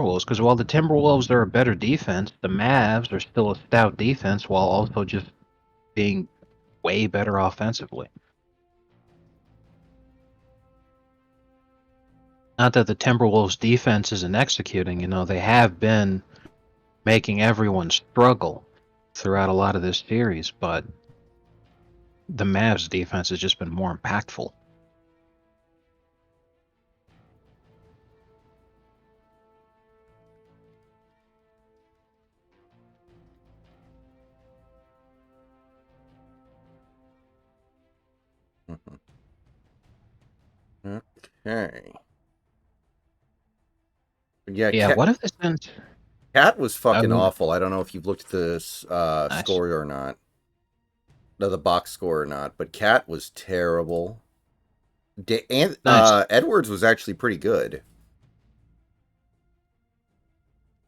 Timberwolves, because while the Timberwolves are a better defense, the Mavs are still a stout defense while also just being way better offensively. Not that the Timberwolves defense isn't executing, they have been making everyone struggle throughout a lot of this series, but the Mavs defense has just been more impactful. Okay. Yeah, Yeah, what if this ends? Cat was fucking Oh, awful. I don't know if you've looked at this nice. score or not. No, the box score or not, but Cat was terrible. Nice. Edwards was actually pretty good.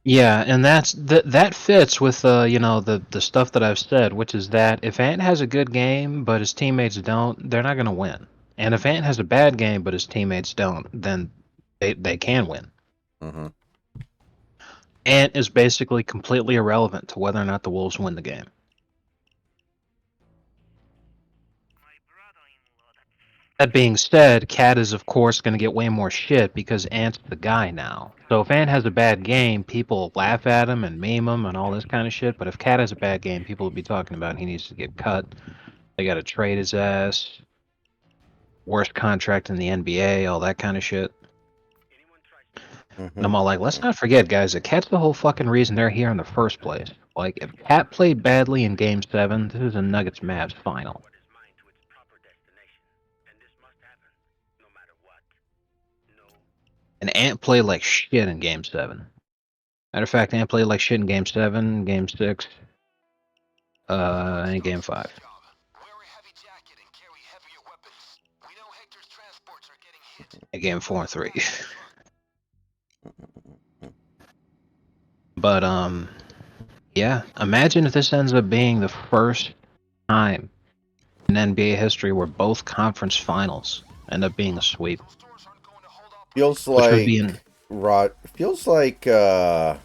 Yeah, and that fits with the stuff that I've said, which is that if Ant has a good game but his teammates don't, they're not going to win. And if Ant has a bad game but his teammates don't, then they can win. Mm-hmm. Ant is basically completely irrelevant to whether or not the Wolves win the game. That being said, Cat is of course going to get way more shit because Ant's the guy now. So if Ant has a bad game, people laugh at him and meme him and all this kind of shit. But if Cat has a bad game, people will be talking about he needs to get cut. They got to trade his ass. Worst contract in the NBA, all that kind of shit. Mm-hmm. And I'm all like, let's not forget, guys, that Cat's the whole fucking reason they're here in the first place. Like, if Cat played badly in Game 7, this is a Nuggets Mavs final. And Ant played like shit in Game 7. Matter of fact, Ant played like shit in Game 7, Game 6, and Game 5. And Game 4 and 3. But, yeah, imagine if this ends up being the first time in NBA history where both conference finals end up being a sweep. Feels Which would be in... feels like Adam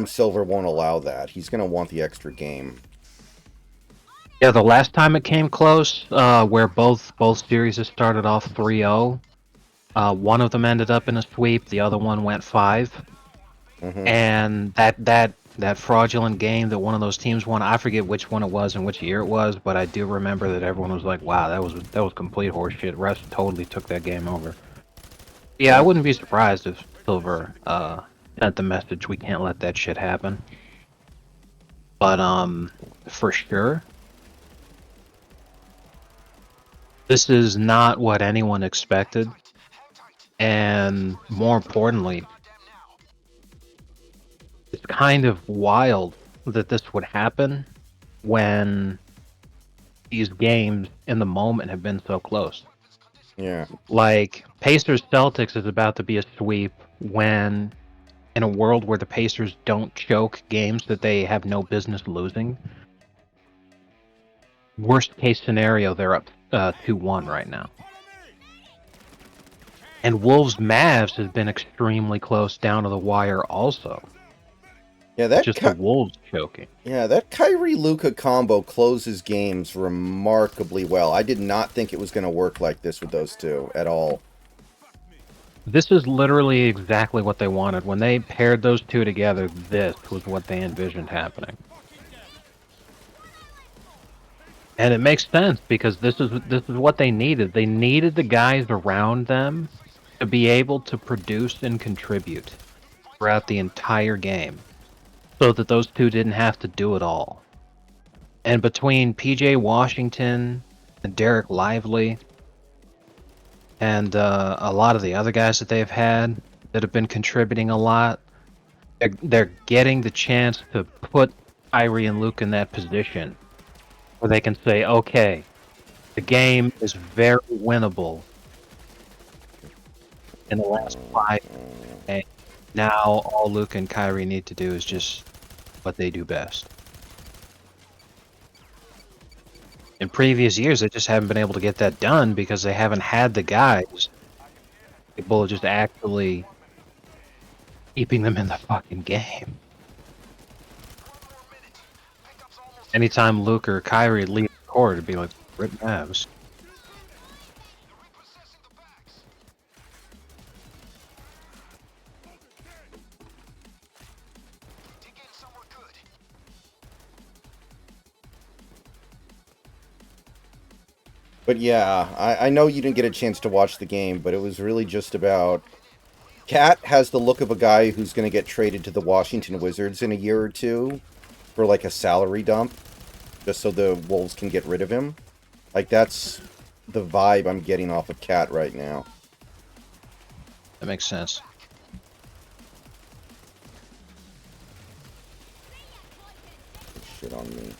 Silver won't allow that. He's gonna want the extra game. Yeah, the last time it came close, where both series started off 3-0, one of them ended up in a sweep, the other one went 5. Mm-hmm. And that fraudulent game that one of those teams won, I forget which one it was and which year it was, but I do remember that everyone was like, "Wow, that was complete horseshit." Refs totally took that game over. Yeah, I wouldn't be surprised if Silver sent the message, "We can't let that shit happen." But for sure, this is not what anyone expected, and more importantly, it's kind of wild that this would happen when these games in the moment have been so close. Yeah. Like, Pacers Celtics is about to be a sweep when, in a world where the Pacers don't choke games that they have no business losing, worst case scenario, they're up 2-1 right now. And Wolves Mavs has been extremely close down to the wire also. Yeah, Just the Wolves choking. that Kyrie Luka combo closes games remarkably well. I did not think it was going to work like this with those two at all. This is literally exactly what they wanted. When they paired those two together, this was what they envisioned happening. And it makes sense because this is what they needed. They needed the guys around them to be able to produce and contribute throughout the entire game, so that those two didn't have to do it all. And between PJ Washington and Derek Lively and a lot of the other guys that they've had that have been contributing a lot, they're getting the chance to put Kyrie and Luke in that position where they can say, okay, the game is very winnable in the last 5 games. Now all Luke and Kyrie need to do is just what they do best. In previous years, they just haven't been able to get that done because they haven't had the guys able to just actually keeping them in the fucking game. Anytime Luke or Kyrie leave the court, it'd be like, rip Mavs. But yeah, I know you didn't get a chance to watch the game, but it was really just about... Cat has the look of a guy who's going to get traded to the Washington Wizards in a year or two for like a salary dump, just so the Wolves can get rid of him. Like, that's the vibe I'm getting off of Cat right now. That makes sense. Shit on me.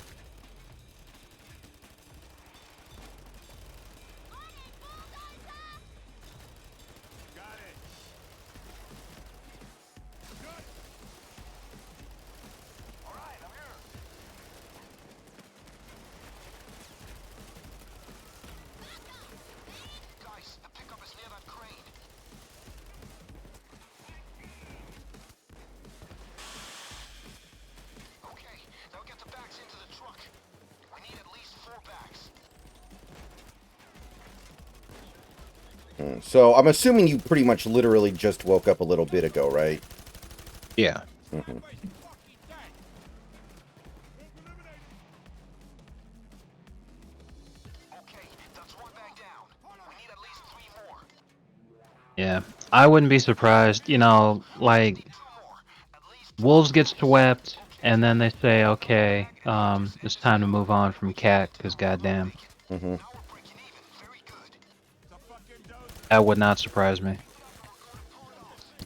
So, I'm assuming you pretty much literally just woke up a little bit ago, right? Yeah. Mm-hmm. Yeah. I wouldn't be surprised, you know, like, Wolves get swept, and then they say, okay, it's time to move on from Cat, because goddamn. Mm-hmm. That would not surprise me.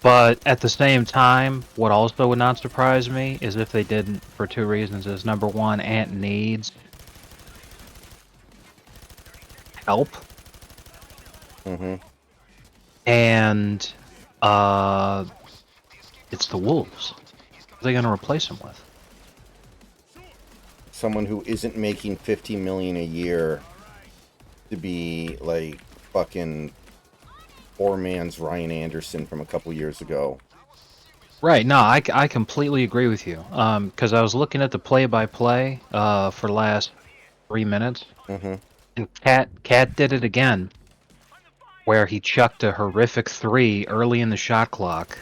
But at the same time, what also would not surprise me is if they didn't, for two reasons. Is number one, Ant needs help, Mm-hmm. and it's the Wolves. What are they going to replace him with? Someone who isn't making $50 million a year to be like fucking poor man's Ryan Anderson from a couple years ago. Right. No, I completely agree with you. Because I was looking at the play-by-play for the last 3 minutes, Mm-hmm. and Cat did it again, where he chucked a horrific 3 early in the shot clock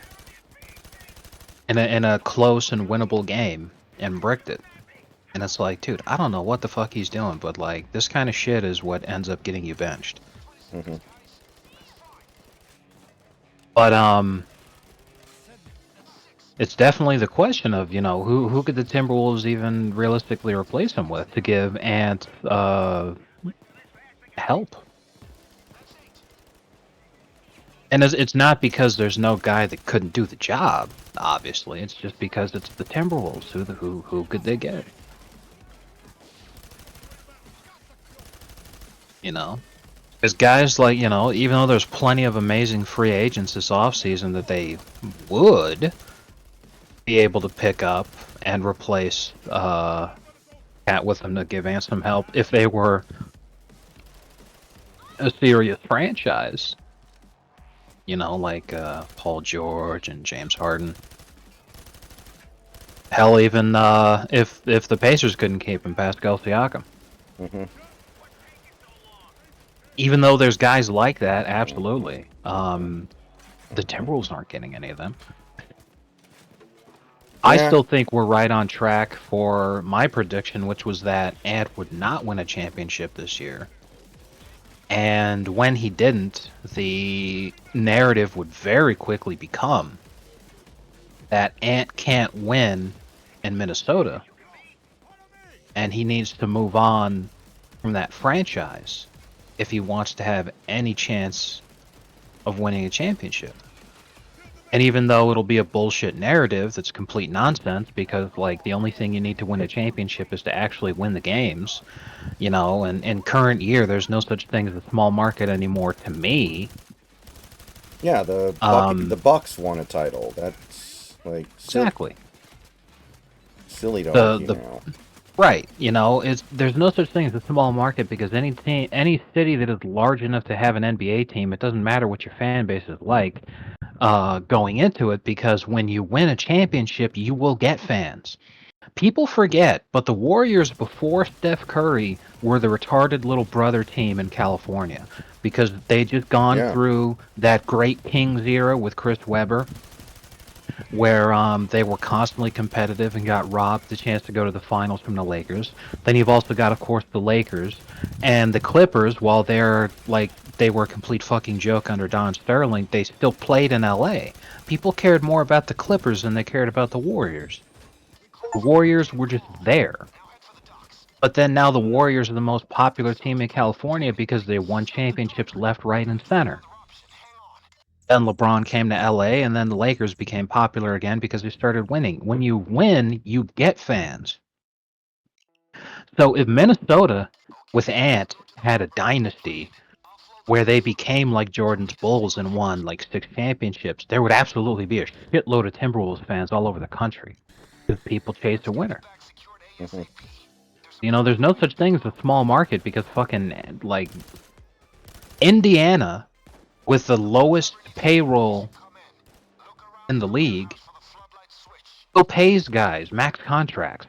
in a close and winnable game and bricked it. And it's like, dude, I don't know what the fuck he's doing, but like this kind of shit is what ends up getting you benched. Mm-hmm. But it's definitely the question of, you know, who could the Timberwolves even realistically replace him with to give Ant help? And it's not because there's no guy that couldn't do the job. Obviously, it's just because it's the Timberwolves. Who could they get? You know, because guys like, you know, even though there's plenty of amazing free agents this offseason that they would be able to pick up and replace Cat with them to give Ant some help if they were a serious franchise. You know, like Paul George and James Harden. Hell, even if the Pacers couldn't keep him, Pascal Siakam. Mm-hmm. Even though there's guys like that, absolutely. The Timberwolves aren't getting any of them. I Yeah. still think we're right on track for my prediction, which was that Ant would not win a championship this year. And when he didn't, the narrative would very quickly become that Ant can't win in Minnesota. And he needs to move on from that franchise if he wants to have any chance of winning a championship. And even though it'll be a bullshit narrative that's complete nonsense, because like the only thing you need to win a championship is to actually win the games, you know, and in current year there's no such thing as a small market anymore to me. Yeah, the Bucks won a title. That's like Exactly. silly to argue now. Right, you know, there's no such thing as a small market because any city that is large enough to have an NBA team, it doesn't matter what your fan base is like. going into it, because when you win a championship, you will get fans. People forget, but the Warriors before Steph Curry were the retarded little brother team in California, because they just gone Yeah. through that great Kings era with Chris Webber, where they were constantly competitive and got robbed the chance to go to the finals from the Lakers. Then you've also got, of course, the Lakers and the Clippers. While they were a complete fucking joke under Don Sterling, they still played in LA. People cared more about the Clippers than they cared about the Warriors. The Warriors were just there. But then now the Warriors are the most popular team in California because they won championships left, right, and center. Then LeBron came to LA, and then the Lakers became popular again because they started winning. When you win, you get fans. So if Minnesota with Ant had a dynasty where they became like Jordan's Bulls and won like 6 championships, there would absolutely be a shitload of Timberwolves fans all over the country because people chase a winner. Hmm. There's no such thing as a small market because fucking like Indiana with the lowest payroll in the league still pays guys max contracts.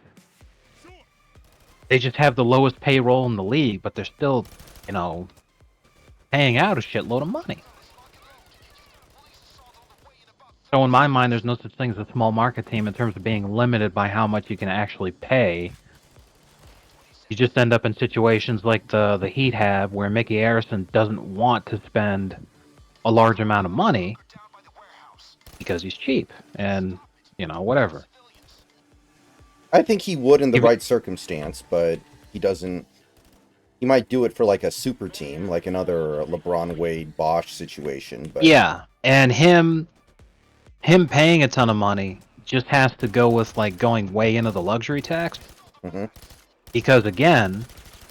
They just have the lowest payroll in the league, but they're still, you know, paying out a shitload of money. So in my mind, there's no such thing as a small market team in terms of being limited by how much you can actually pay. You just end up in situations like the Heat have, where Mickey Arison doesn't want to spend a large amount of money because he's cheap and, whatever. I think he would in the If, right circumstance, but he doesn't. He might do it for like a super team, like another LeBron Wade Bosch situation. But yeah, and him paying a ton of money just has to go with like going way into the luxury tax, hmm because again,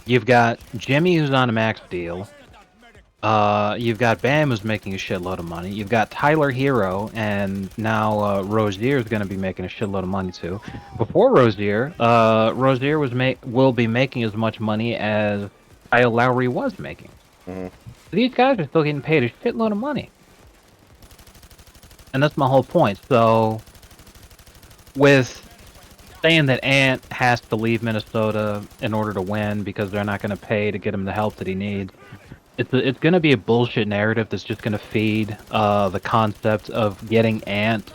you've got Jimmy who's on a max deal. You've got Bam who's making a shitload of money. You've got Tyler Hero, and now Rozier is going to be making a shitload of money too. Before Rozier, Rozier will be making as much money as Kyle Lowry was making. hmm These guys are still getting paid a shitload of money, and that's my whole point. So, with saying that Ant has to leave Minnesota in order to win because they're not going to pay to get him the help that he needs, it's going to be a bullshit narrative that's just going to feed the concept of getting Ant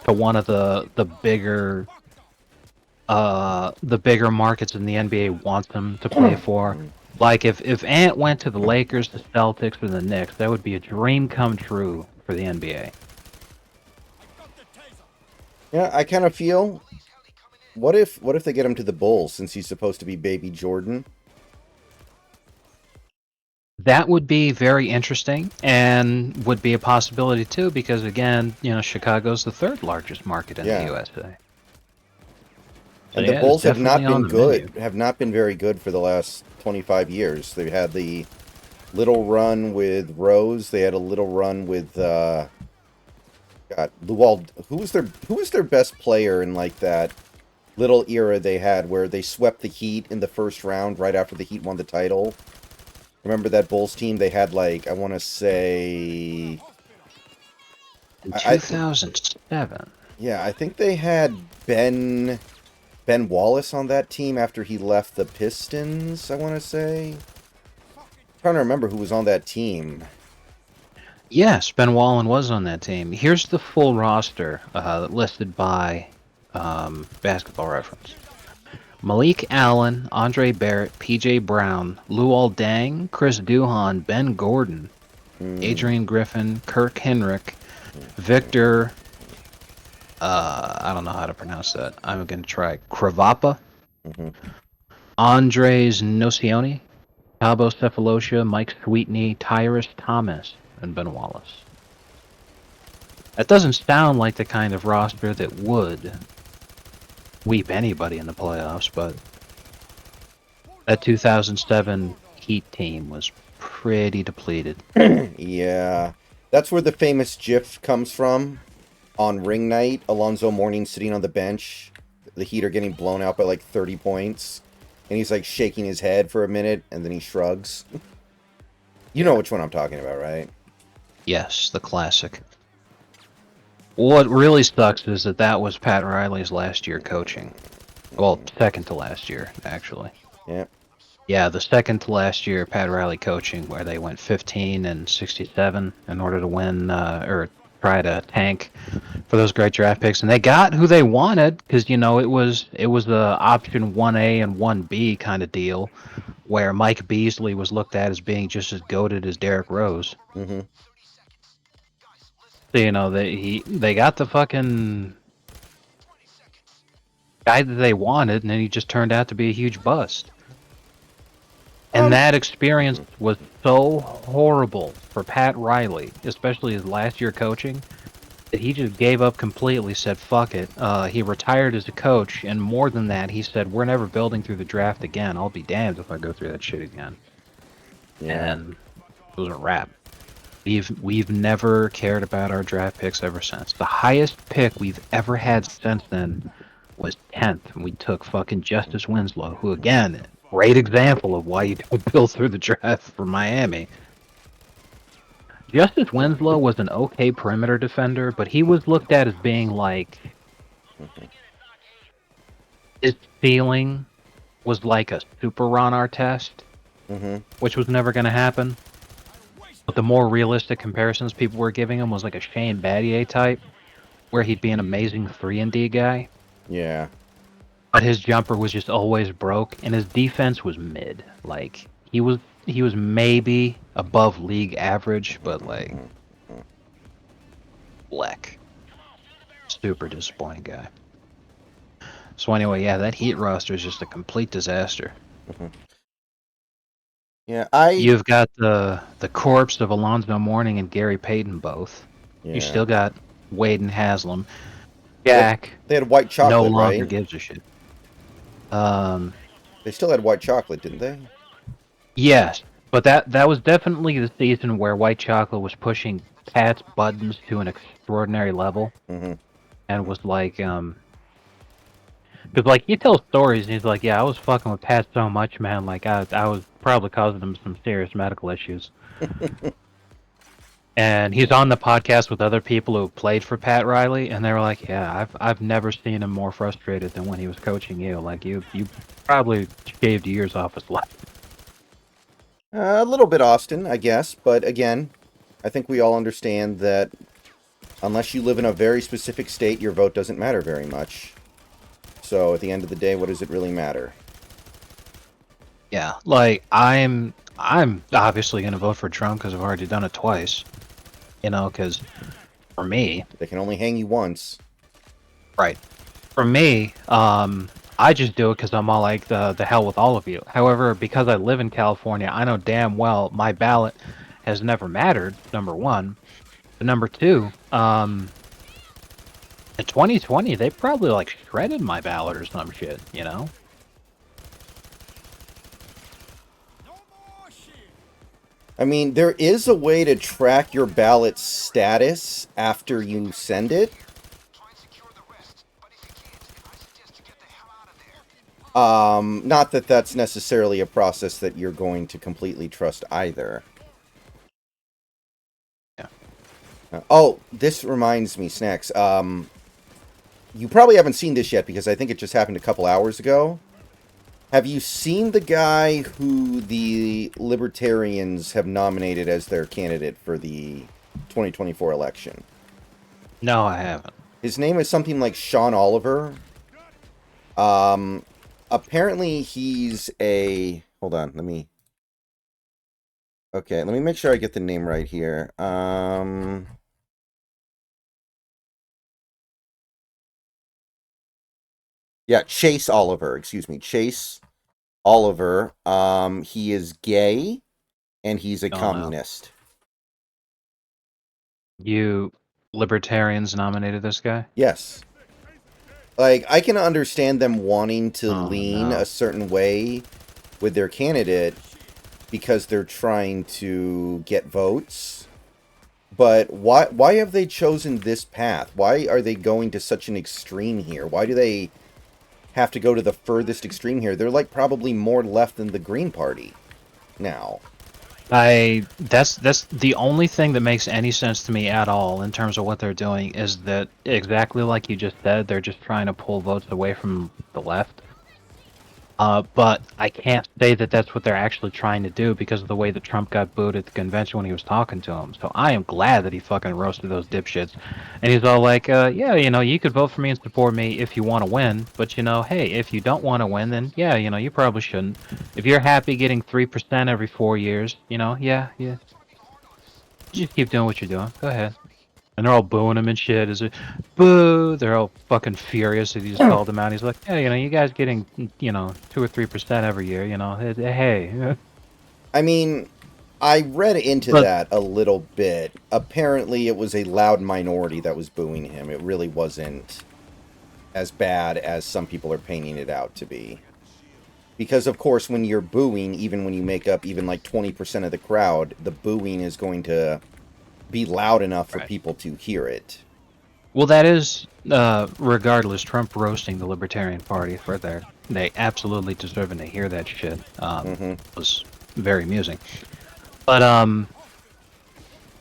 to one of the bigger markets in the NBA wants him to play for. Like if Ant went to the Lakers, the Celtics, or the Knicks, that would be a dream come true for the NBA. yeah, I kind of feel. What if they get him to the Bulls since he's supposed to be Baby Jordan? That would be very interesting and would be a possibility too, because again, Chicago's the third largest market in the Yeah, USA. So and the yeah, it's Bulls have definitely not on been the menu. good. Have not been very good for the last 25 years. They had the little run with Rose. They had a little run with God, Luol. Who was their best player in like that little era they had where they swept the Heat in the first round right after the Heat won the title? Remember that Bulls team? They had like I want to say In I 2007. yeah, I think they had Ben Wallace on that team after he left the Pistons, I want to say. Trying to remember who was on that team. Yes, Ben Wallen was on that team. Here's the full roster listed by Basketball Reference. Malik Allen, Andre Barrett, P.J. Brown, Luol Deng, Chris Duhon, Ben Gordon, Mm, Adrian Griffin, Kirk Henrik, Victor, I don't know how to pronounce that. I'm going to try Kravapa, mm-hmm. Andres Nocioni, Cabo Cephalosha, Mike Sweetney, Tyrus Thomas, and Ben Wallace. That doesn't sound like the kind of roster that would sweep anybody in the playoffs, but that 2007 Heat team was pretty depleted. Yeah. That's where the famous GIF comes from. On ring night, Alonzo Mourning sitting on the bench. The Heat are getting blown out by like 30 points. And he's like shaking his head for a minute and then he shrugs. You know Yeah. which one I'm talking about, right? Yes, the classic. What really sucks is that was Pat Riley's last year coaching. Well, second to last year, actually. Yeah. Yeah, the second to last year, Pat Riley coaching, where they went 15 and 67 in order to win or try to tank for those great draft picks, and they got who they wanted because it was the option 1A and 1B kind of deal, where Mike Beasley was looked at as being just as goated as Derrick Rose. Mm-hmm. So, they got the fucking guy that they wanted, and then he just turned out to be a huge bust. And that experience was so horrible for Pat Riley, especially his last year coaching, that he just gave up completely, said, fuck it. He retired as a coach, and more than that, he said, we're never building through the draft again. I'll be damned if I go through that shit again. Yeah. And it was a wrap. We've never cared about our draft picks ever since. The highest pick we've ever had since then was 10th, and we took fucking Justice Winslow, who, again, great example of why you don't build through the draft for Miami. Justice Winslow was an okay perimeter defender, but he was looked at as being like his ceiling was like a super Ron Artest, Mm-hmm. which was never going to happen. But the more realistic comparisons people were giving him was like a Shane Battier type, where he'd be an amazing 3-and-D guy, Yeah. but his jumper was just always broke, and his defense was mid. Like he was maybe above league average, but like black. Super disappointing guy. So anyway, yeah, that Heat roster is just a complete disaster. Mm-hmm. Yeah, You've got the corpse of Alonzo Mourning and Gary Payton both. Yeah. You still got Wade and Haslam. Jack They had white no chocolate, longer right? gives a shit. They still had white chocolate, didn't they? Yes, but that was definitely the season where White Chocolate was pushing Pat's buttons to an extraordinary level, Mm-hmm. and was like, because like he tells stories, and he's like, yeah, I was fucking with Pat so much, man. Like I was probably causing him some serious medical issues. And he's on the podcast with other people who played for Pat Riley, and they were like, yeah, I've never seen him more frustrated than when he was coaching you. Like you probably shaved years off his life. A little bit Austin, I guess, but again, I think we all understand that unless you live in a very specific state, your vote doesn't matter very much. So at the end of the day, what does it really matter? Yeah, like I'm obviously gonna vote for Trump because I've already done it twice. Because for me, They can only hang you once. right? For me, I just do it because I'm all like the hell with all of you. However, because I live in California, I know damn well my ballot has never mattered. Number one, but number two, in 2020 they probably like shredded my ballot or some shit. I mean, there is a way to track your ballot status after you send it. Not that that's necessarily a process that you're going to completely trust either. Yeah. Oh, this reminds me, Snacks. You probably haven't seen this yet because I think it just happened a couple hours ago. Have you seen the guy who the Libertarians have nominated as their candidate for the 2024 election? No, I haven't. His name is something like Sean Oliver. Apparently he's a... Hold on, let me... Okay, let me make sure I get the name right here. Yeah, Chase Oliver. Excuse me, Chase Oliver. He is gay, and he's a Oh, no. communist. You libertarians nominated this guy? Yes. Like, I can understand them wanting to Oh, lean no. a certain way with their candidate because they're trying to get votes. But why have they chosen this path? Why are they going to such an extreme here? Why do they have to go to the furthest extreme here? They're like probably more left than the Green Party now. That's the only thing that makes any sense to me at all in terms of what they're doing is that exactly like you just said, they're just trying to pull votes away from the left. But I can't say that that's what they're actually trying to do because of the way that Trump got booed at the convention when he was talking to him. So I am glad that he fucking roasted those dipshits. And he's all like, yeah, you could vote for me and support me if you want to win. But, hey, if you don't want to win, then, yeah, you probably shouldn't. If you're happy getting 3% every 4 years, yeah, yeah. Just keep doing what you're doing. Go ahead. And they're all booing him and shit. Is it boo? They're all fucking furious that he just called them out. He's like, yeah, you guys getting, 2 or 3% every year, hey. I mean, I read into But that a little bit. Apparently, it was a loud minority that was booing him. It really wasn't as bad as some people are painting it out to be. Because, of course, when you're booing, even when you make up even like 20% of the crowd, the booing is going to be loud enough for right. people to hear it. Well, that is, regardless, Trump roasting the Libertarian Party for their, they absolutely deserving to hear that shit. Was very amusing. But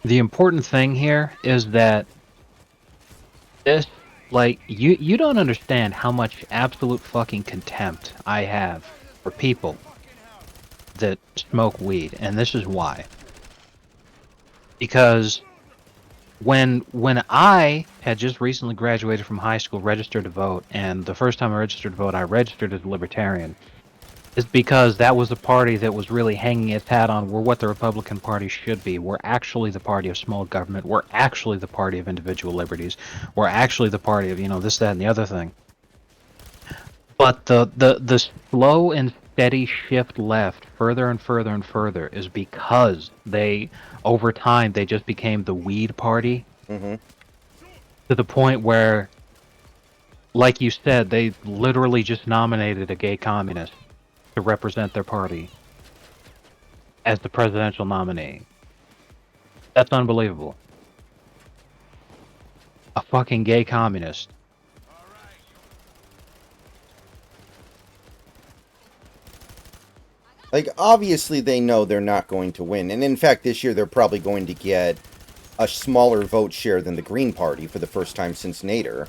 the important thing here is that this, like, you don't understand how much absolute fucking contempt I have for people that smoke weed, and this is why. Because when I had just recently graduated from high school, registered to vote, and the first time I registered to vote, I registered as a libertarian, is because that was the party that was really hanging its hat on we're what the Republican Party should be. We're actually the party of small government. We're actually the party of individual liberties. We're actually the party of, this, that, and the other thing. But the slow and steady shift left further and further and further is because over time, they just became the weed party Mm-hmm. to the point where, like you said, they literally just nominated a gay communist to represent their party as the presidential nominee. That's unbelievable. A fucking gay communist. Like, obviously, they know they're not going to win. And in fact, this year, they're probably going to get a smaller vote share than the Green Party for the first time since Nader.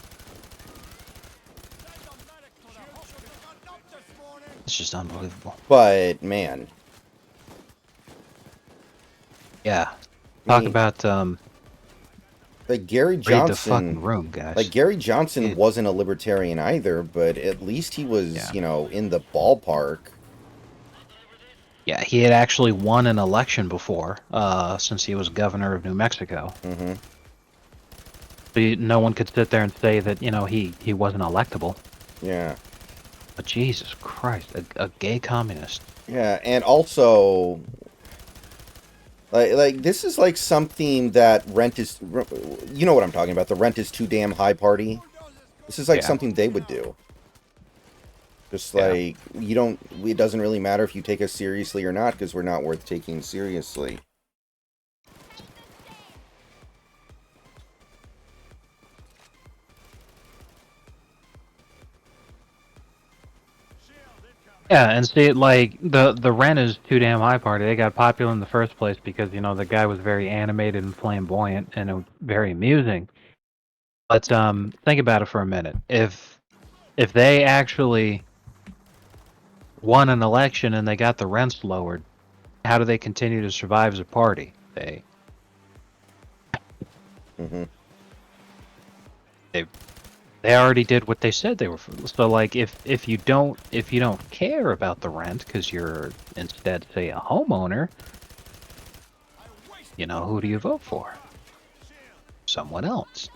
It's just unbelievable. But, man. Yeah. I Talk mean, about, like, Gary read the fucking Johnson... room, guys. Like, Gary Johnson wasn't a libertarian either, but at least he was, in the ballpark. Yeah, he had actually won an election before, since he was governor of New Mexico. Mm-hmm. But no one could sit there and say that, he wasn't electable. Yeah. But Jesus Christ, a gay communist. Yeah, and also... Like, this is like something that Rent is... You know what I'm talking about, the Rent is Too Damn High party. This is like something they would do. Just like, it doesn't really matter if you take us seriously or not, because we're not worth taking seriously. Yeah, and see, like, the Rent is Too Damn High party, they got popular in the first place because, the guy was very animated and flamboyant and very amusing. But, think about it for a minute. If they actually won an election and they got the rents lowered, how do they continue to survive as a party? They already did what they said they were. So, like, if you don't care about the rent because you're instead, say, a homeowner, who do you vote for? Someone else.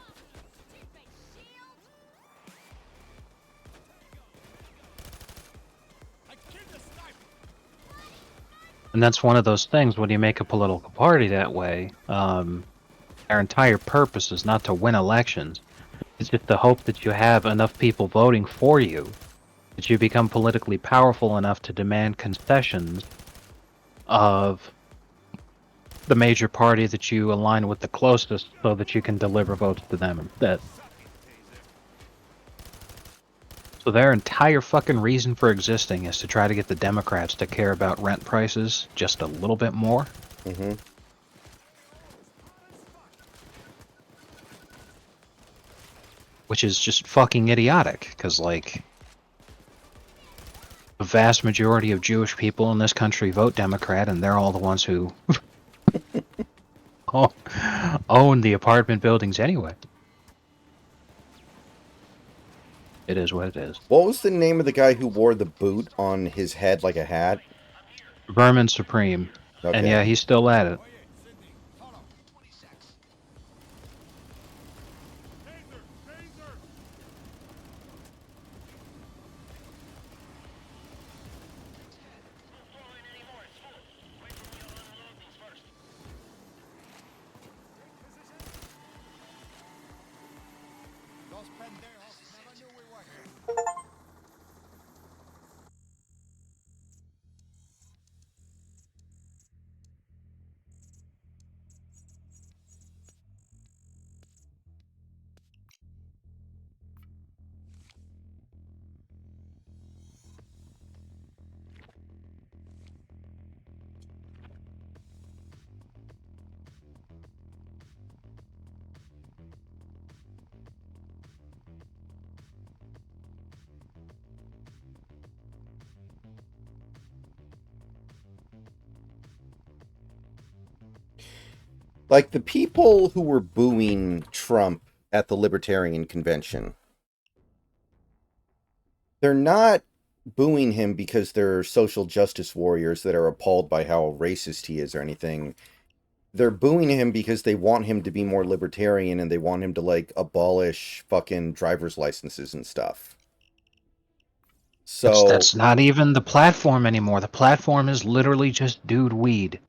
And that's one of those things when you make a political party that way. Our entire purpose is not to win elections. It's just the hope that you have enough people voting for you, that you become politically powerful enough to demand concessions of the major party that you align with the closest so that you can deliver votes to them instead. So their entire fucking reason for existing is to try to get the Democrats to care about rent prices just a little bit more. Mm-hmm. Which is just fucking idiotic, because, like, the vast majority of Jewish people in this country vote Democrat, and they're all the ones who own the apartment buildings anyway. It is what it is. What was the name of the guy who wore the boot on his head like a hat? Vermin Supreme. And Okay. yeah, he's still at it. Like the people who were booing Trump at the Libertarian Convention, they're not booing him because they're social justice warriors that are appalled by how racist he is or anything. They're booing him because they want him to be more libertarian and they want him to, like, abolish fucking driver's licenses and stuff. So, That's not even the platform anymore. The platform is literally just dude weed.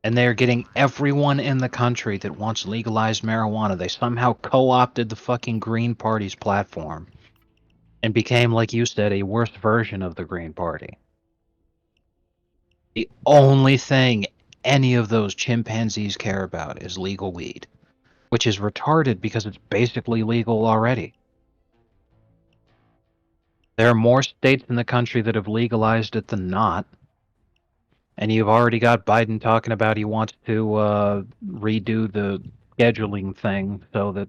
And they're getting everyone in the country that wants legalized marijuana. They somehow co-opted the fucking Green Party's platform and became, like you said, a worse version of the Green Party. The only thing any of those chimpanzees care about is legal weed, which is retarded because it's basically legal already. There are more states in the country that have legalized it than not. And you've already got Biden talking about he wants to redo the scheduling thing so that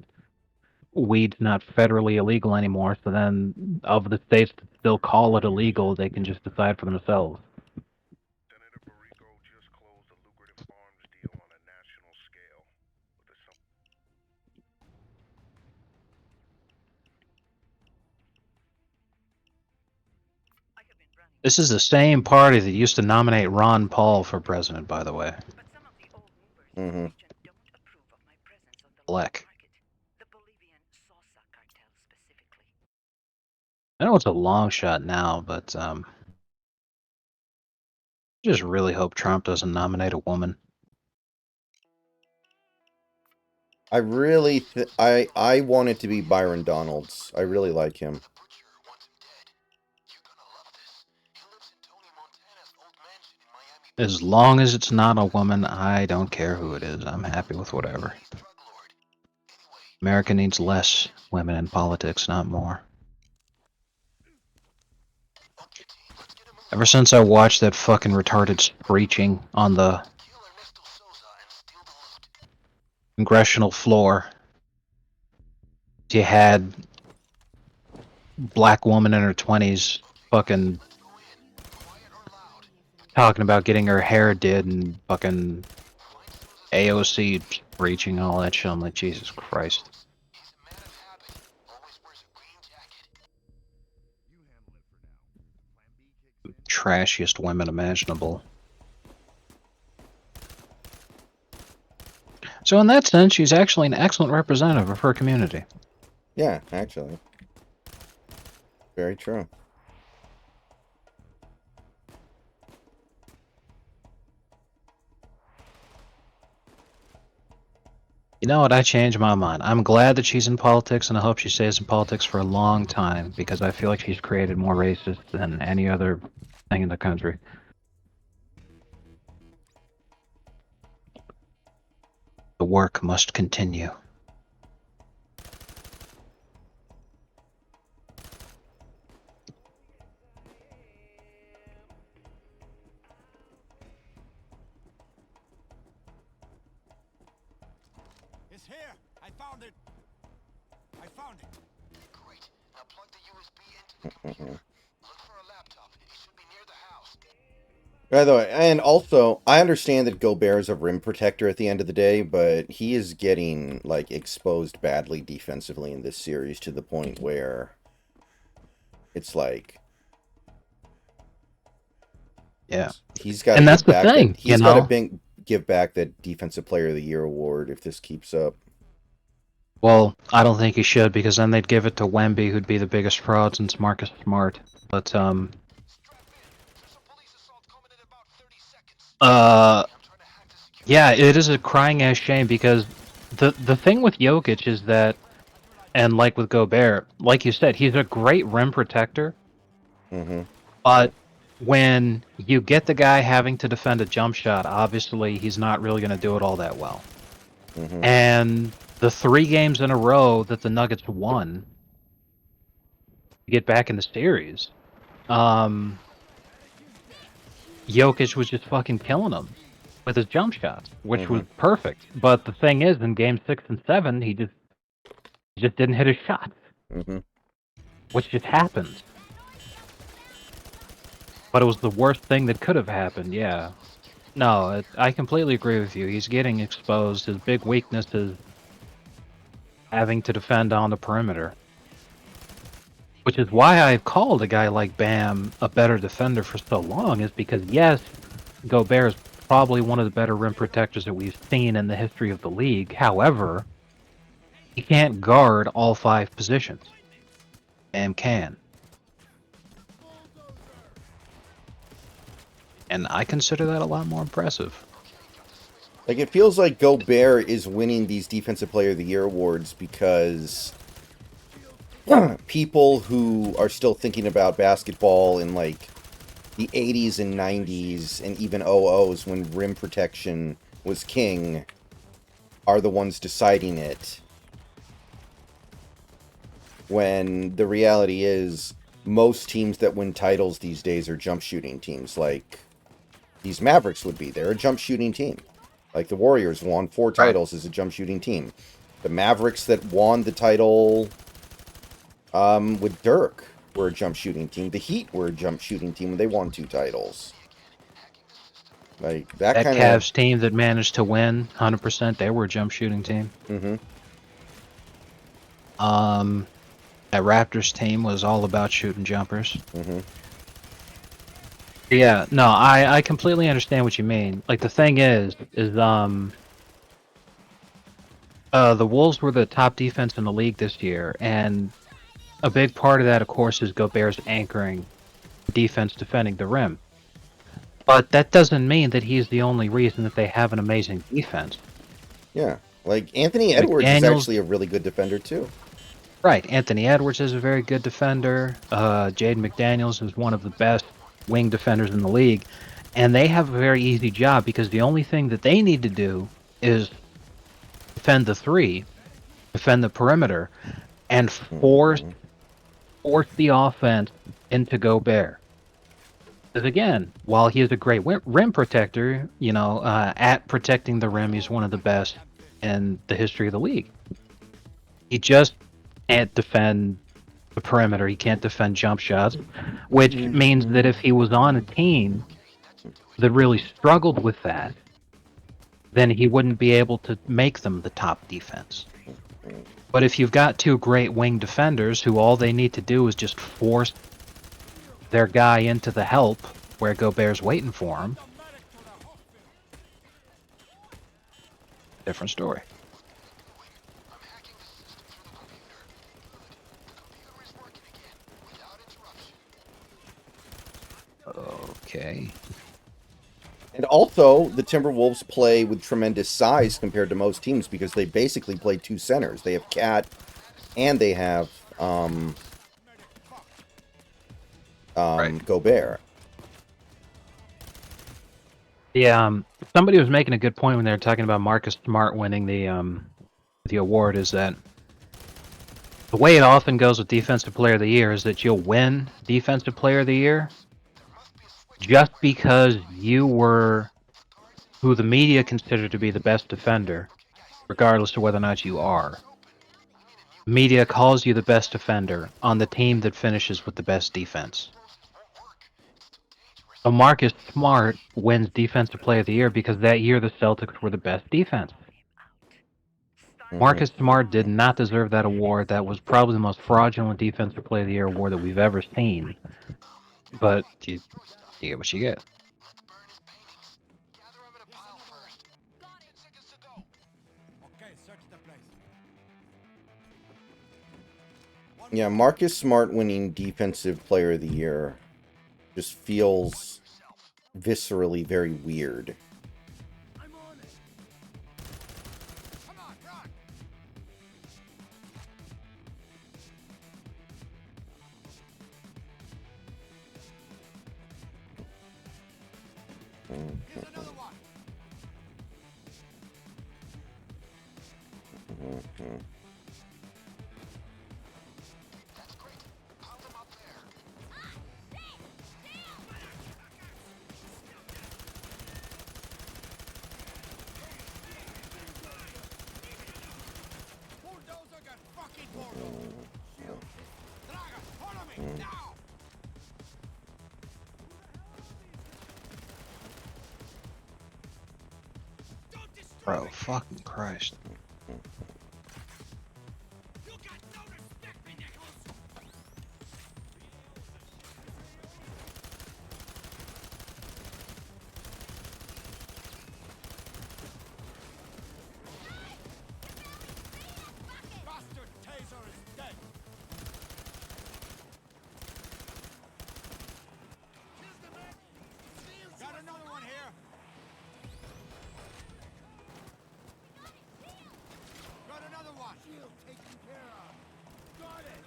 weed's not federally illegal anymore. So then, of the states that still call it illegal, they can just decide for themselves. This is the same party that used to nominate Ron Paul for president, by the way. mhm. Black. I know it's a long shot now, but just really hope Trump doesn't nominate a woman. I really, I want it to be Byron Donalds. I really like him. As long as it's not a woman, I don't care who it is. I'm happy with whatever. America needs less women in politics, not more. Ever since I watched that fucking retarded screeching on the congressional floor, you had black woman in her 20s fucking talking about getting her hair did and fucking AOC screeching and all that shit. I'm like, Jesus Christ. Trashiest women imaginable. So in that sense, she's actually an excellent representative of her community. Yeah, actually. Very true. You know what? I changed my mind. I'm glad that she's in politics, and I hope she stays in politics for a long time, because I feel like she's created more racists than any other thing in the country. The work must continue. Here, I found it. I found it. Great. Now plug the USB into the computer. Look for a laptop. It should be near the house. By the way, and also, I understand that Gobert is a rim protector at the end of the day, but he is getting, like, exposed badly defensively in this series to the point where it's like... Yeah. He's got to And that's give the back thing, that... He's you got know? to give back that Defensive Player of the Year award if this keeps up. Well, I don't think he should, because then they'd give it to Wemby, who'd be the biggest fraud since Marcus Smart. But, Strap in. There's a police assault coming in about 30 seconds. I'm trying to hack the security. yeah, it is a crying-ass shame, because the thing with Jokic is that, and like with Gobert, like you said, he's a great rim protector, Mm-hmm. but when you get the guy having to defend a jump shot, obviously he's not really going to do it all that well. Mm-hmm. And the 3 games in a row that the Nuggets won to get back in the series, Jokic was just fucking killing them with his jump shots, which was perfect. But the thing is, in game 6 and 7, he just didn't hit his shots, Mm-hmm. which just happens. But it was the worst thing that could have happened. Yeah. No, I completely agree with you. He's getting exposed. His big weakness is having to defend on the perimeter. Which is why I've called a guy like Bam a better defender for so long, is because, yes, Gobert is probably one of the better rim protectors that we've seen in the history of the league. However, he can't guard all 5 positions. Bam can. And I consider that a lot more impressive. Like, it feels like Gobert is winning these Defensive Player of the Year awards because people who are still thinking about basketball in, like, the 80s and 90s and even 00s when rim protection was king are the ones deciding it. When the reality is, most teams that win titles these days are jump shooting teams. Like, these Mavericks would be. They're a jump shooting team. Like, the Warriors won 4 titles as a jump shooting team. The Mavericks that won the title with Dirk were a jump shooting team. The Heat were a jump shooting team when they won 2 titles. Like, that That kind of... Cavs team that managed to win 100%, they were a jump shooting team. Mm-hmm. That Raptors team was all about shooting jumpers. Mm-hmm. Yeah, no, I completely understand what you mean. Like, the thing is the Wolves were the top defense in the league this year, and a big part of that, of course, is Gobert's anchoring defense defending the rim. But that doesn't mean that he's the only reason that they have an amazing defense. Yeah. Like, Anthony Edwards is McDaniels- actually a really good defender, too. Right, Anthony Edwards is a very good defender. Jaden McDaniels is one of the best wing defenders in the league. And they have a very easy job because the only thing that they need to do is defend the 3, defend the perimeter, and force the offense into Gobert. Because again, while he is a great rim protector, at protecting the rim, he's one of the best in the history of the league. He just can't defend the perimeter. He can't defend jump shots, which means that if he was on a team that really struggled with that, then he wouldn't be able to make them the top defense. But if you've got 2 great wing defenders who all they need to do is just force their guy into the help where Gobert's waiting for him, different story. I'm hacking the system through the computer. Good. The computer is working again, without interruption. Okay. And also, the Timberwolves play with tremendous size compared to most teams because they basically play 2 centers. They have Cat and they have Gobert. Yeah, somebody was making a good point when they were talking about Marcus Smart winning the award, is that the way it often goes with Defensive Player of the Year is that you'll win Defensive Player of the Year just because you were who the media considered to be the best defender regardless of whether or not you are. Media calls you the best defender on the team that finishes with the best defense. So Marcus Smart wins Defensive Player of the Year because that year the Celtics were the best defense. Marcus Smart did not deserve that award. That was probably the most fraudulent Defensive Player of the Year award that we've ever seen. But you get what you get. Okay, search the place. Yeah, Marcus Smart winning Defensive Player of the Year just feels viscerally very weird. I'm on it. Come on, run. Here's another one. That's great. Pile them up there. Bulldozer got fucking bulldozer. Shield. Draga, follow me, now. Don't destroy Bro, me. fucking Christ. You got no respect, me nickels. Bastard taser is dead. Got another one here. Got another one. Shield taken care of. Got it.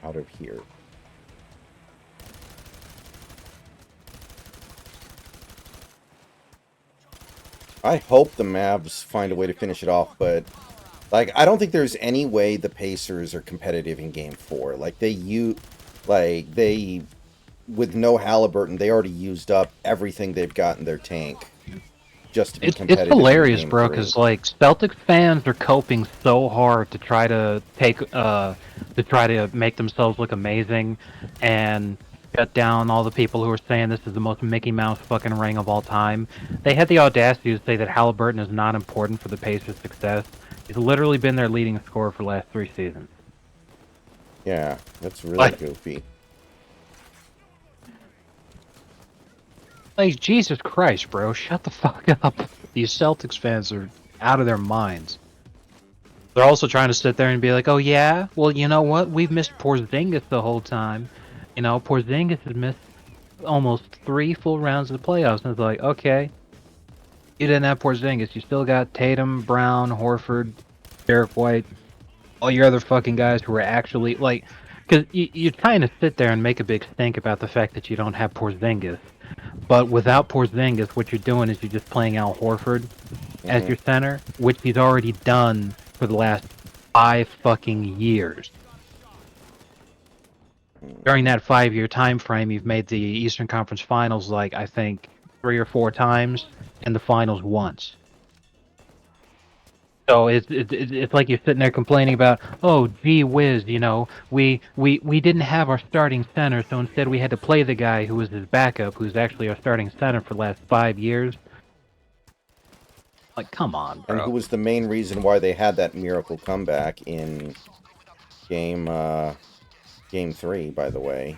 Out of here. I hope the Mavs find a way to finish it off, but like I don't think there's any way the Pacers are competitive in Game 4. Like they with no Halliburton, they already used up everything they've got in their tank just to be It's competitive hilarious, in Game bro, 3. because like Celtics fans are coping so hard to try to make themselves look amazing and shut down all the people who are saying this is the most Mickey Mouse fucking ring of all time. They had the audacity to say that Halliburton is not important for the Pacers' success. He's literally been their leading scorer for the last 3 seasons. Yeah, that's really Like- goofy. Like, Jesus Christ, bro, shut the fuck up. These Celtics fans are out of their minds. They're also trying to sit there and be like, oh yeah? Well, you know what? We've missed Porzingis the whole time. You know, Porzingis has missed almost 3 full rounds of the playoffs. And it's like, okay, you didn't have Porzingis. You still got Tatum, Brown, Horford, Derek White, all your other fucking guys who are actually, like... Because you kind of sit there and make a big stink about the fact that you don't have Porzingis. But without Porzingis, what you're doing is you're just playing Al Horford as your center, which he's already done for the last 5 fucking years. During that 5-year time frame, you've made the Eastern Conference Finals like I think 3 or 4 times, and the finals once. So it's like you're sitting there complaining about, oh gee whiz, you know, we didn't have our starting center, so instead we had to play the guy who was his backup, who's actually our starting center for the last 5 years. Like, come on, bro. And who was the main reason why they had that miracle comeback in game 3, by the way.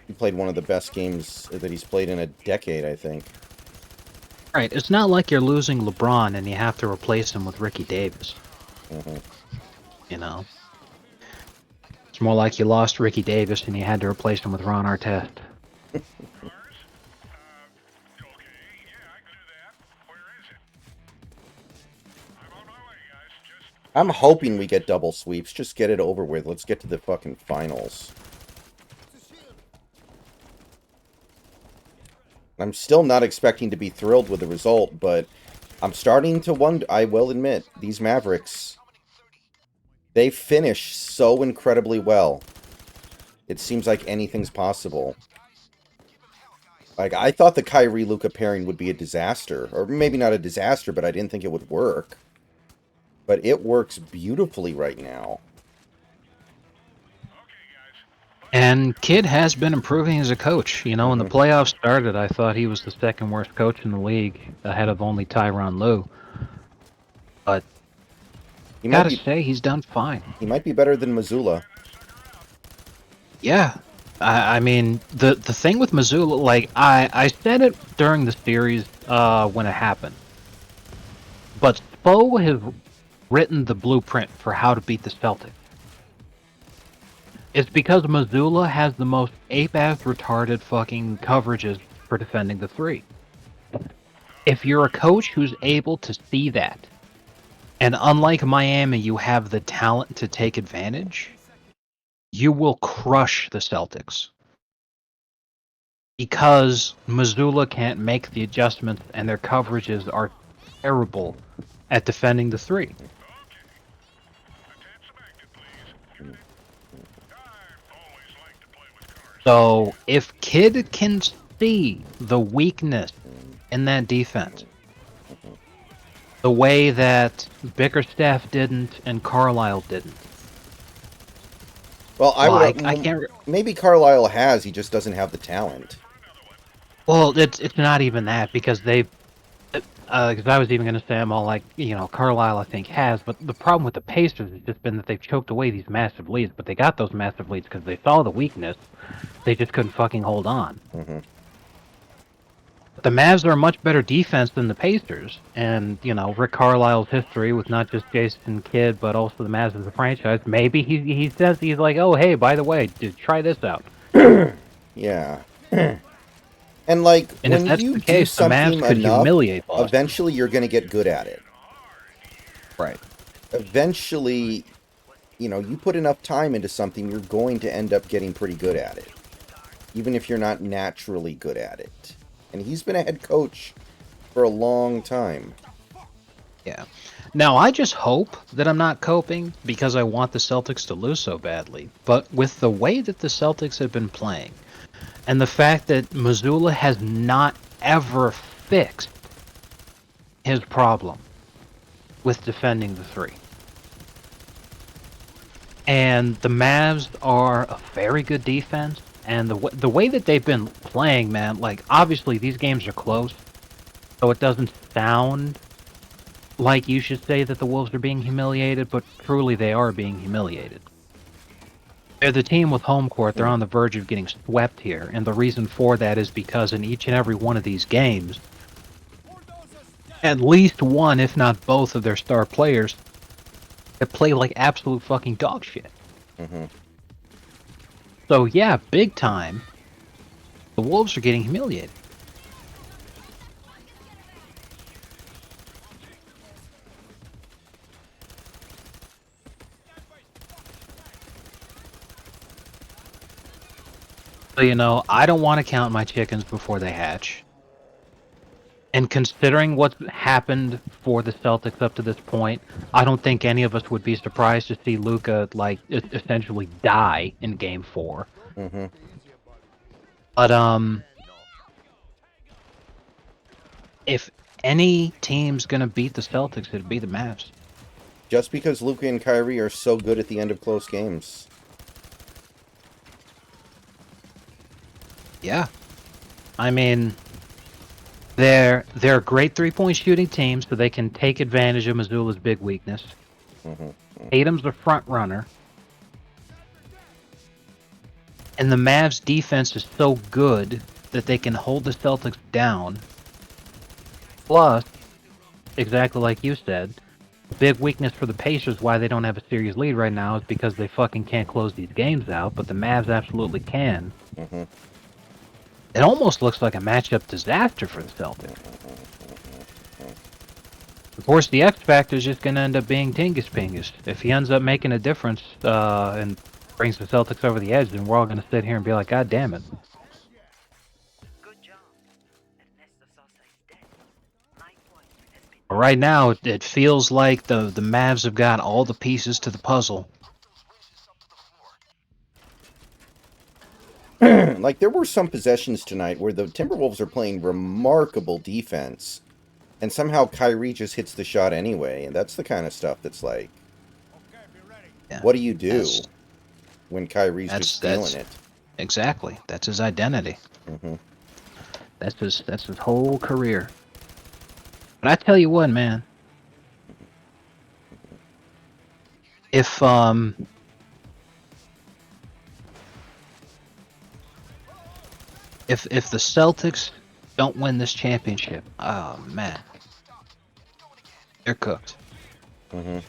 He played one of the best games that he's played in a decade, I think. Right, it's not like you're losing LeBron and you have to replace him with Ricky Davis. You know? It's more like you lost Ricky Davis and you had to replace him with Ron Artest. I'm hoping we get double sweeps. Just get it over with. Let's get to the fucking finals. I'm still not expecting to be thrilled with the result, but I'm starting to wonder. I will admit, these Mavericks, They finish so incredibly well. It seems like anything's possible. Like, I thought the Kyrie-Luka pairing would be a disaster. Or maybe not a disaster, but I didn't think it would work. But it works beautifully right now. And Kidd has been improving as a coach. You know, when the playoffs started, I thought he was the second worst coach in the league, ahead of only Tyronn Lue. But He might gotta be, say, he's done fine. he might be better than Missoula. Yeah. I mean, the thing with Missoula, like, I said it during the series when it happened. But Spo has written the blueprint for how to beat the Celtics. It's because Missoula has the most ape-ass retarded fucking coverages for defending the three. If you're a coach who's able to see that, and unlike Miami, you have the talent to take advantage, you will crush the Celtics. Because Missoula can't make the adjustments and their coverages are terrible at defending the three. So if Kidd can see the weakness in that defense, the way that Bickerstaff didn't and Carlisle didn't. Well, I can't. maybe Carlisle has, he just doesn't have the talent. Well, it's not even that, because they. Because I was even going to say, I'm all like, you know, Carlisle I think has, but the problem with the Pacers has just been that they've choked away these massive leads, but they got those massive leads because they saw the weakness, they just couldn't fucking hold on. The Mavs are a much better defense than the Pacers, and, you know, Rick Carlisle's history with not just Jason Kidd, but also the Mavs as a franchise, maybe he says, he's like, oh, hey, by the way, try this out. Yeah. And, like, And if when that's you the do case, the Mavs something could enough, humiliate Boston. eventually you're going to get good at it. Right. Eventually, you know, you put enough time into something, you're going to end up getting pretty good at it. Even if you're not naturally good at it. And he's been a head coach for a long time. Yeah. Now, I just hope that I'm not coping because I want the Celtics to lose so badly. But with the way that the Celtics have been playing, and the fact that Missoula has not ever fixed his problem with defending the three. And the Mavs are a very good defense, and the way that they've been playing, man, like, obviously these games are close, so it doesn't sound like you should say that the Wolves are being humiliated, but truly they are being humiliated. They're the team with home court. They're on the verge of getting swept here, and the reason for that is because in each and every one of these games, at least one, if not both, of their star players that play like absolute fucking dog shit. So yeah, big time, the Wolves are getting humiliated. So, you know, I don't want to count my chickens before they hatch. And considering what's happened for the Celtics up to this point, I don't think any of us would be surprised to see Luka, like, essentially die in Game 4. But, if any team's gonna beat the Celtics, it'd be the Mavs. Just because Luka and Kyrie are so good at the end of close games. Yeah. I mean, they're a great three-point shooting team, so they can take advantage of Missoula's big weakness. Tatum's a front runner. And the Mavs' defense is so good that they can hold the Celtics down. Plus, exactly like you said, the big weakness for the Pacers, why they don't have a series lead right now, is because they fucking can't close these games out, but the Mavs absolutely can. It almost looks like a matchup disaster for the Celtics. Of course, the X factor is just going to end up being Tingus Pingus. If he ends up making a difference and brings the Celtics over the edge, then we're all going to sit here and be like, God damn it. But right now, it feels like the Mavs have got all the pieces to the puzzle. Like, there were some possessions tonight where the Timberwolves are playing remarkable defense, and somehow Kyrie just hits the shot anyway, and that's the kind of stuff that's like, Okay, be ready. Yeah, what do you do that's when Kyrie's just stealing it? exactly that's his identity. Hmm. That's his whole career. But I tell you what, man, if if the Celtics don't win this championship, oh man, they're cooked. Hmm.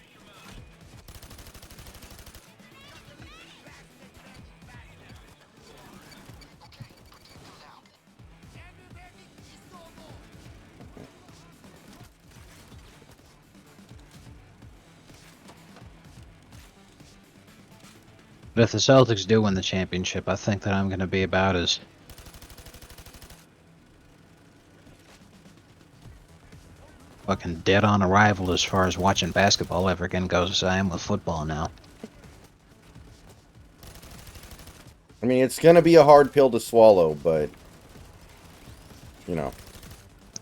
But if the Celtics do win the championship, I think that I'm going to be about as fucking dead on arrival as far as watching basketball ever again goes as I am with football now. I mean, it's going to be a hard pill to swallow, but, you know.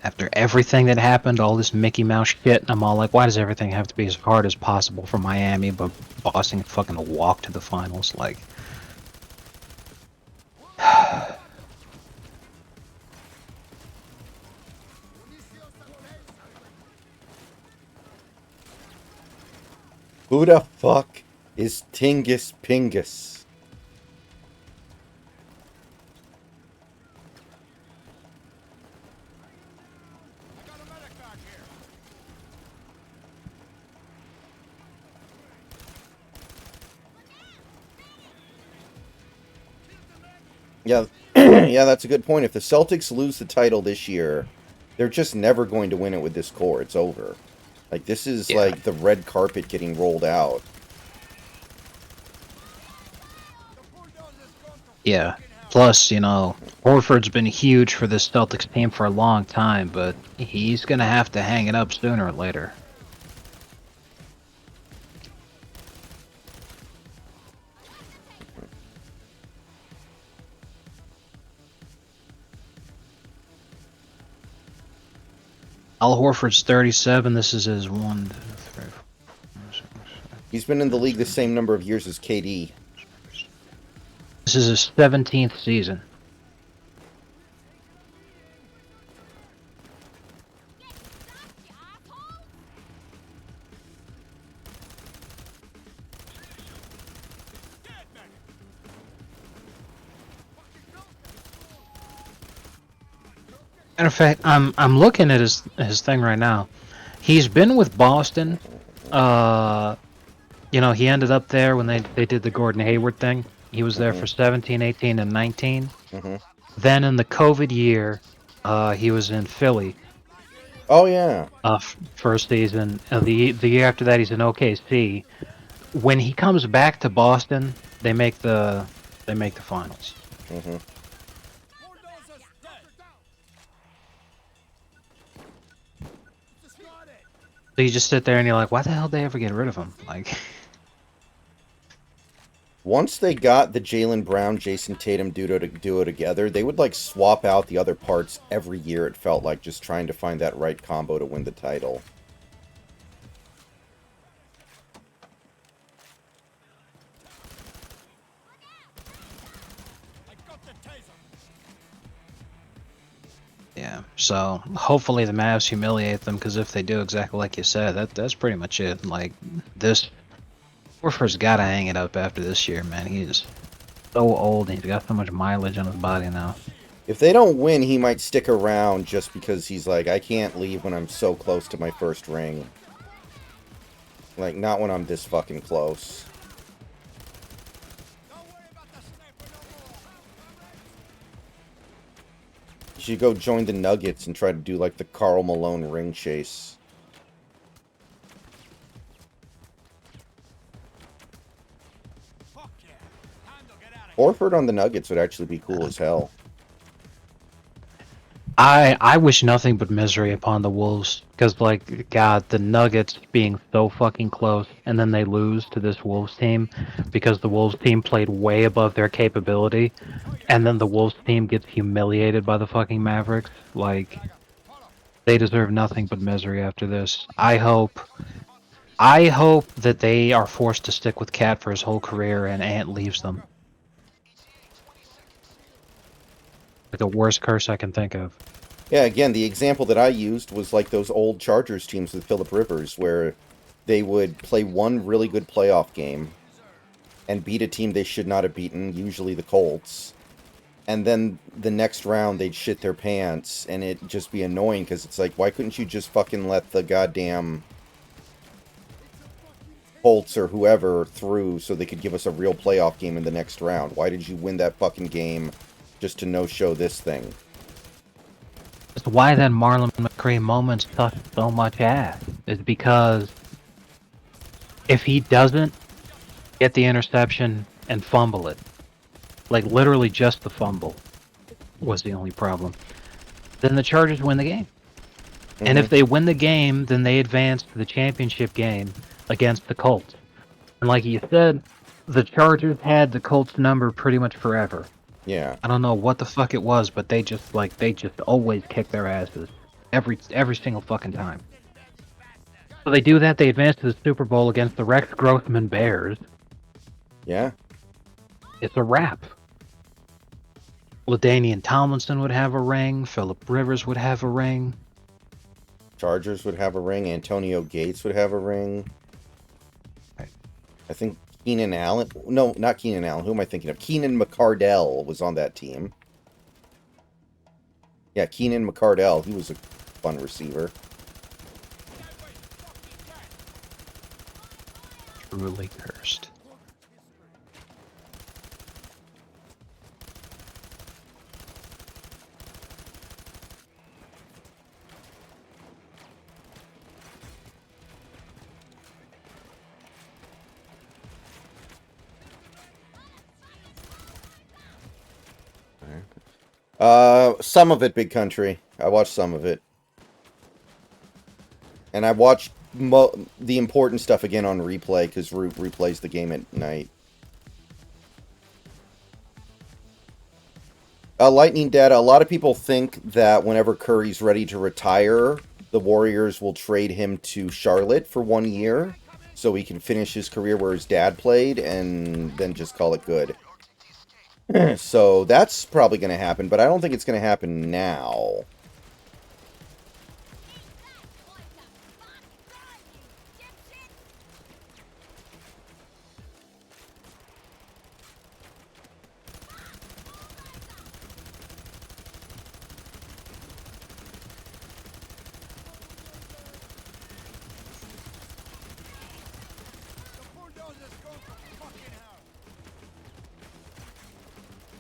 After everything that happened, all this Mickey Mouse shit, I'm all like, why does everything have to be as hard as possible for Miami, but Boston can fucking walk to the finals? Like, Who the fuck is Tingus Pingus? I got a medic back here. Yeah, yeah, that's a good point. If the Celtics lose the title this year, they're just never going to win it with this core. It's over. Like, this is Yeah. like the red carpet getting rolled out. The bulldozer's gone to yeah. fucking hell. Plus, you know, Horford's been huge for this Celtics team for a long time, but he's gonna have to hang it up sooner or later. Al Horford's 37. This is his 1, 2, 3, 4, 5, 6, He's been in the league the same number of years as KD. this is his 17th season. Dead medic. Matter of fact, I'm looking at his thing right now. He's been with Boston. You know, he ended up there when they did the Gordon Hayward thing. He was there for 17, 18, and 19. Hmm. Then in the COVID year, he was in Philly Oh, yeah. first season. The year after that, he's in OKC. When he comes back to Boston, they make the finals. Hmm. Bulldozer's dead. Destroyed it. So you just sit there and you're like, why the hell did they ever get rid of him? Like, Once they got the Jaylen Brown, Jason Tatum duo together, they would, like, swap out the other parts every year, it felt like, just trying to find that right combo to win the title. I got the taser. yeah. So hopefully the Mavs humiliate them, because if they do exactly like you said, that's pretty much it. Like, this Horford's got to hang it up after this year, man. He's so old and he's got so much mileage on his body now. If they don't win, he might stick around just because he's like, I can't leave when I'm so close to my first ring. Like, not when I'm this fucking close. Don't worry about the sniper no more. You should go join the Nuggets and try to do, like, the Karl Malone ring chase. Fuck yeah. Time to get out of here. Horford on the Nuggets would actually be cool as hell. I wish nothing but misery upon the Wolves because, like, God, the Nuggets being so fucking close, and then they lose to this Wolves team because the Wolves team played way above their capability, and then the Wolves team gets humiliated by the fucking Mavericks. Like, they deserve nothing but misery after this. I hope that they are forced to stick with Cat for his whole career, and Ant leaves them. Like the worst curse I can think of. Yeah, again, the example that I used was like those old Chargers teams with Phillip Rivers, where they would play one really good playoff game and beat a team they should not have beaten, usually the Colts. And then the next round they'd shit their pants, and it'd just be annoying because it's like, why couldn't you just fucking let the goddamn Colts or whoever through so they could give us a real playoff game in the next round? Why did you win that fucking game just to no-show this thing? That's why that Marlon McCray moment sucks so much ass. Is because if he doesn't get the interception and fumble it, like literally just the fumble was the only problem, then the Chargers win the game. And if they win the game, then they advance to the championship game against the Colts. And like you said, the Chargers had the Colts number pretty much forever. Yeah. I don't know what the fuck it was, but they just always kick their asses. Every single fucking time. So they do that, they advance to the Super Bowl against the Rex Grossman Bears. Yeah. It's a wrap. LaDainian Tomlinson would have a ring, Phillip Rivers would have a ring. Chargers would have a ring, Antonio Gates would have a ring. Right. I think Keenan Allen... No, not Keenan Allen. Who am I thinking of? Keenan McCardell was on that team. Yeah, Keenan McCardell. He was a fun receiver. Truly cursed. Some of it, Big Country. I watched some of it. And I watched the important stuff again on replay, because Root replays the game at night. Lightning Data, a lot of people think that whenever Curry's ready to retire, the Warriors will trade him to Charlotte for 1 year, so he can finish his career where his dad played, and then just call it good. So that's probably going to happen, but I don't think it's going to happen now.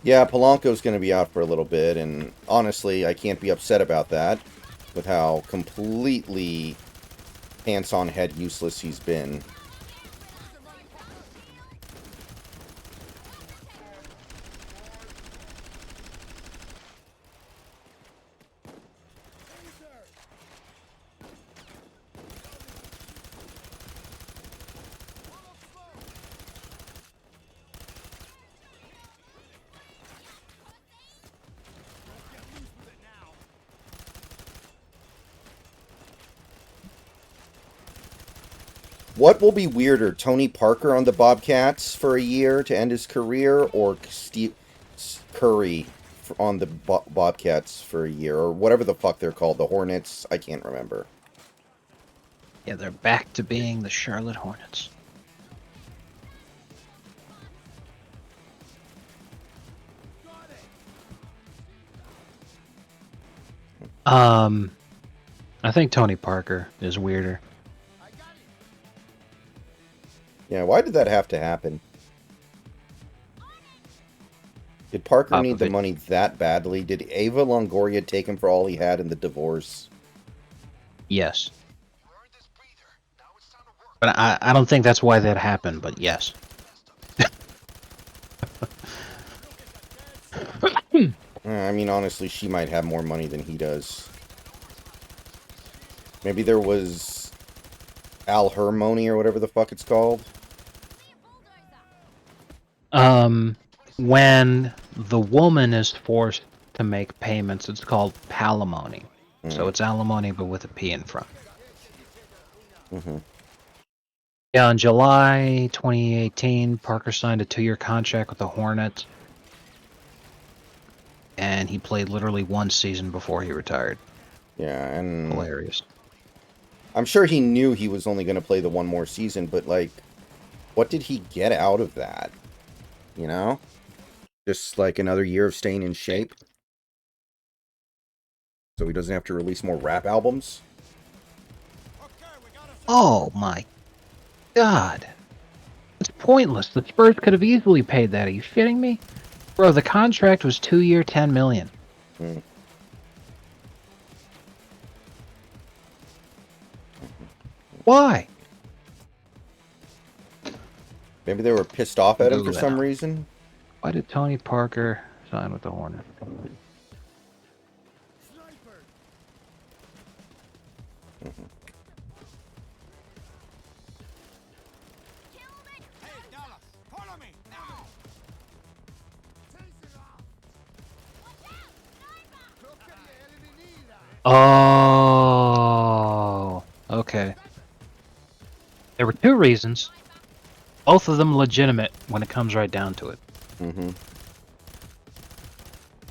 Yeah, Polanco's going to be out for a little bit, and honestly, I can't be upset about that, with how completely pants-on-head useless he's been. What will be weirder, Tony Parker on the Bobcats for a year to end his career, or Steve Curry on the Bobcats for a year, or whatever the fuck they're called, the Hornets? I can't remember. Yeah, they're back to being the Charlotte Hornets. I think Tony Parker is weirder. Yeah, why did that have to happen? Did Parker need the money that badly? Did Ava Longoria take him for all he had in the divorce? Yes. But I don't think that's why that happened, but yes. I mean, honestly, she might have more money than he does. Maybe there was Al Hermony or whatever the fuck it's called. When the woman is forced to make payments, it's called palimony. So it's alimony, but with a P in front. Mm-hmm. Yeah, in July 2018, Parker signed a 2-year contract with the Hornets, and he played literally 1 season before he retired. Yeah, and Hilarious. I'm sure he knew he was only going to play the 1 more season, but, like, what did he get out of that? You know? Just, like, another year of staying in shape? So he doesn't have to release more rap albums? Oh my god. It's pointless. The Spurs could have easily paid that. Are you shitting me? Bro, the contract was 2-year, $10 million. Hmm. Why? Maybe they were pissed off at him for Google some it. reason? Why did Tony Parker sign with the Hornets? Hey, Dallas, follow me now. Oh, okay. There were 2 reasons. Both of them legitimate when it comes right down to it. Mm-hmm.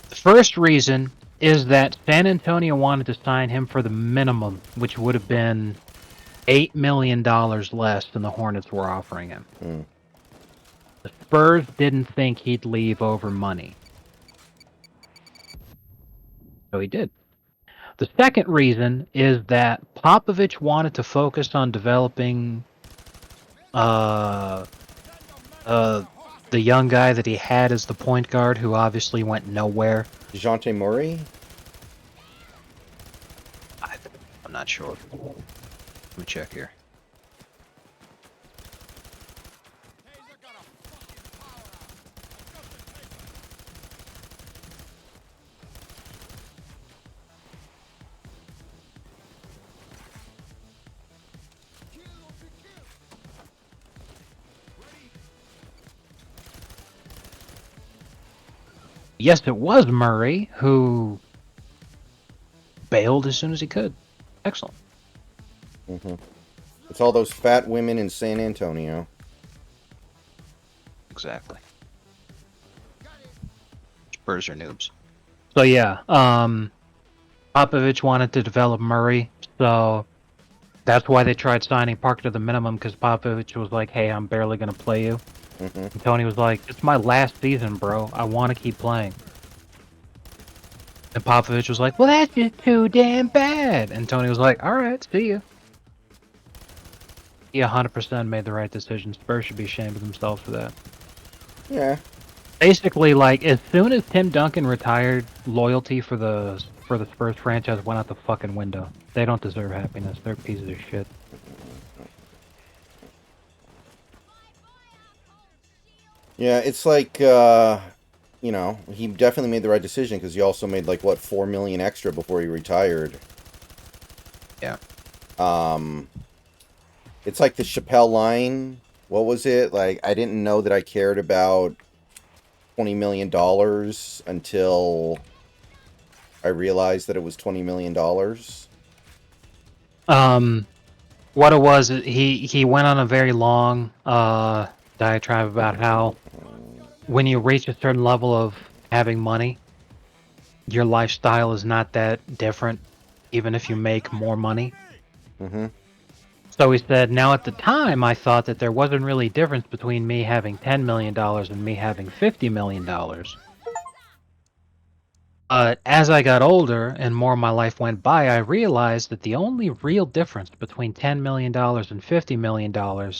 The first reason is that San Antonio wanted to sign him for the minimum, which would have been $8 million less than the Hornets were offering him. Mm. The Spurs didn't think he'd leave over money. So he did. The second reason is that Popovich wanted to focus on developing the young guy that he had as the point guard, who obviously went nowhere. DeJounte Murray? I'm not sure. Let me check here. Yes, it was Murray who bailed as soon as he could. Excellent. Mm-hmm. It's all those fat women in San Antonio. Exactly. Spurs are noobs. So yeah, Popovich wanted to develop Murray, so that's why they tried signing Parker to the minimum, because Popovich was like, hey, I'm barely going to play you. Mm-hmm. And Tony was like, it's my last season, bro. I want to keep playing. And Popovich was like, well, that's just too damn bad. And Tony was like, all right, see ya. He 100% made the right decision. Spurs should be ashamed of themselves for that. Yeah. Basically, like, as soon as Tim Duncan retired, loyalty for the Spurs franchise went out the fucking window. They don't deserve happiness. They're pieces of shit. Yeah, it's like, you know, he definitely made the right decision because he also made, like, what, $4 million extra before he retired. Yeah. It's like the Chappelle line. What was it? Like, I didn't know that I cared about $20 million until I realized that it was $20 million. What it was, he went on a very long diatribe about how when you reach a certain level of having money, your lifestyle is not that different, even if you make more money. Mm-hmm. So he said, now at the time, I thought that there wasn't really a difference between me having $10 million and me having $50 million. But as I got older and more of my life went by, I realized that the only real difference between $10 million and $50 million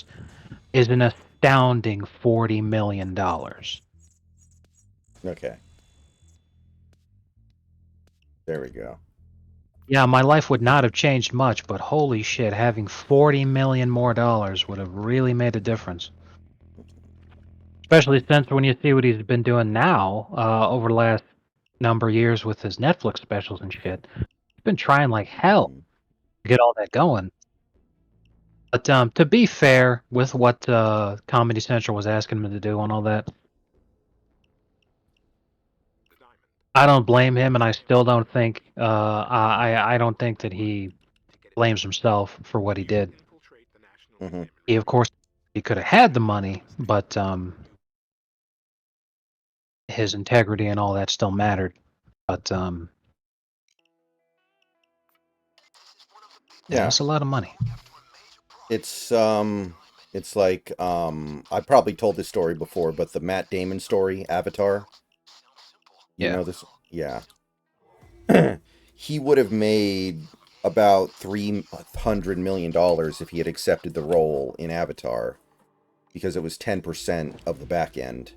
is an astounding $40 million. Okay. There we go. Yeah, my life would not have changed much, but holy shit, having $40 million more dollars would have really made a difference. Especially since when you see what he's been doing now over the last number of years with his Netflix specials and shit. He's been trying like hell Mm. to get all that going. But to be fair with what Comedy Central was asking him to do and all that, I don't blame him, and I still don't think I don't think that he blames himself for what he did. Mhm. He, of course, he could have had the money, but his integrity and all that still mattered. But yeah, Yeah. it's a lot of money. It's like I probably told this story before, but the Matt Damon story, Avatar. You Yeah. know this? Yeah. He would have made about $300 million if he had accepted the role in Avatar, because it was 10% of the back end.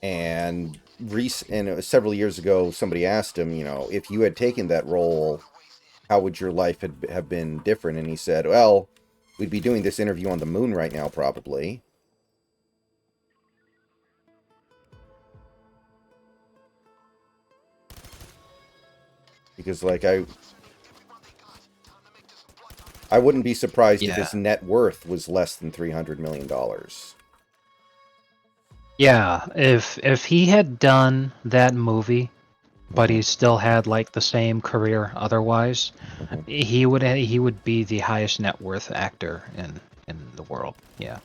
And and it was several years ago, somebody asked him, if you had taken that role, how would your life have been different? And he said, well, we'd be doing this interview on the moon right now, probably. Because, like, I wouldn't be surprised if Yeah. his net worth was less than $300 million. Yeah. If he had done that movie, but he Mhm, still had like the same career otherwise, mhm. he would be the highest net worth actor in the world. Yeah.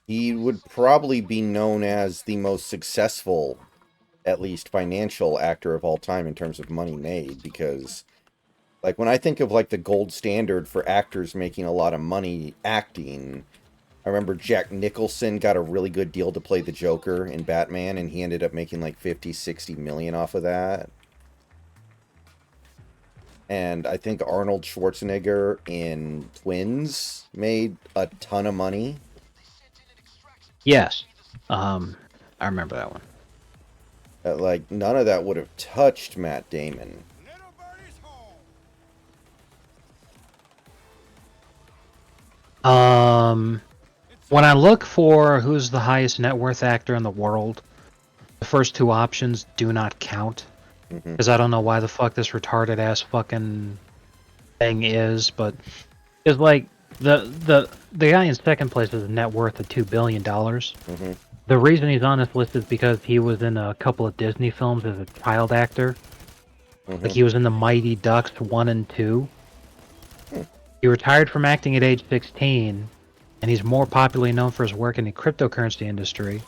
He would probably be known as the most successful, at least financial, actor of all time in terms of money made, because, like, when I think of, like, the gold standard for actors making a lot of money acting, I remember Jack Nicholson got a really good deal to play the Joker in Batman, and he ended up making like 50, 60 million off of that. And I think Arnold Schwarzenegger in Twins made a ton of money. Yes. I remember that one. Like, none of that would have touched Matt Damon. Little birdie's home. When I look for who's the highest net worth actor in the world, the first two options do not count. Hmm. Because I don't know why the fuck this retarded ass fucking thing is, but it's like the guy in second place has a net worth of $2 billion. Hmm. The reason he's on this list is because he was in a couple of Disney films as a child actor. Like Hmm. he was in the Mighty Ducks 1 and 2. He retired from acting at age 16, and he's more popularly known for his work in the cryptocurrency industry.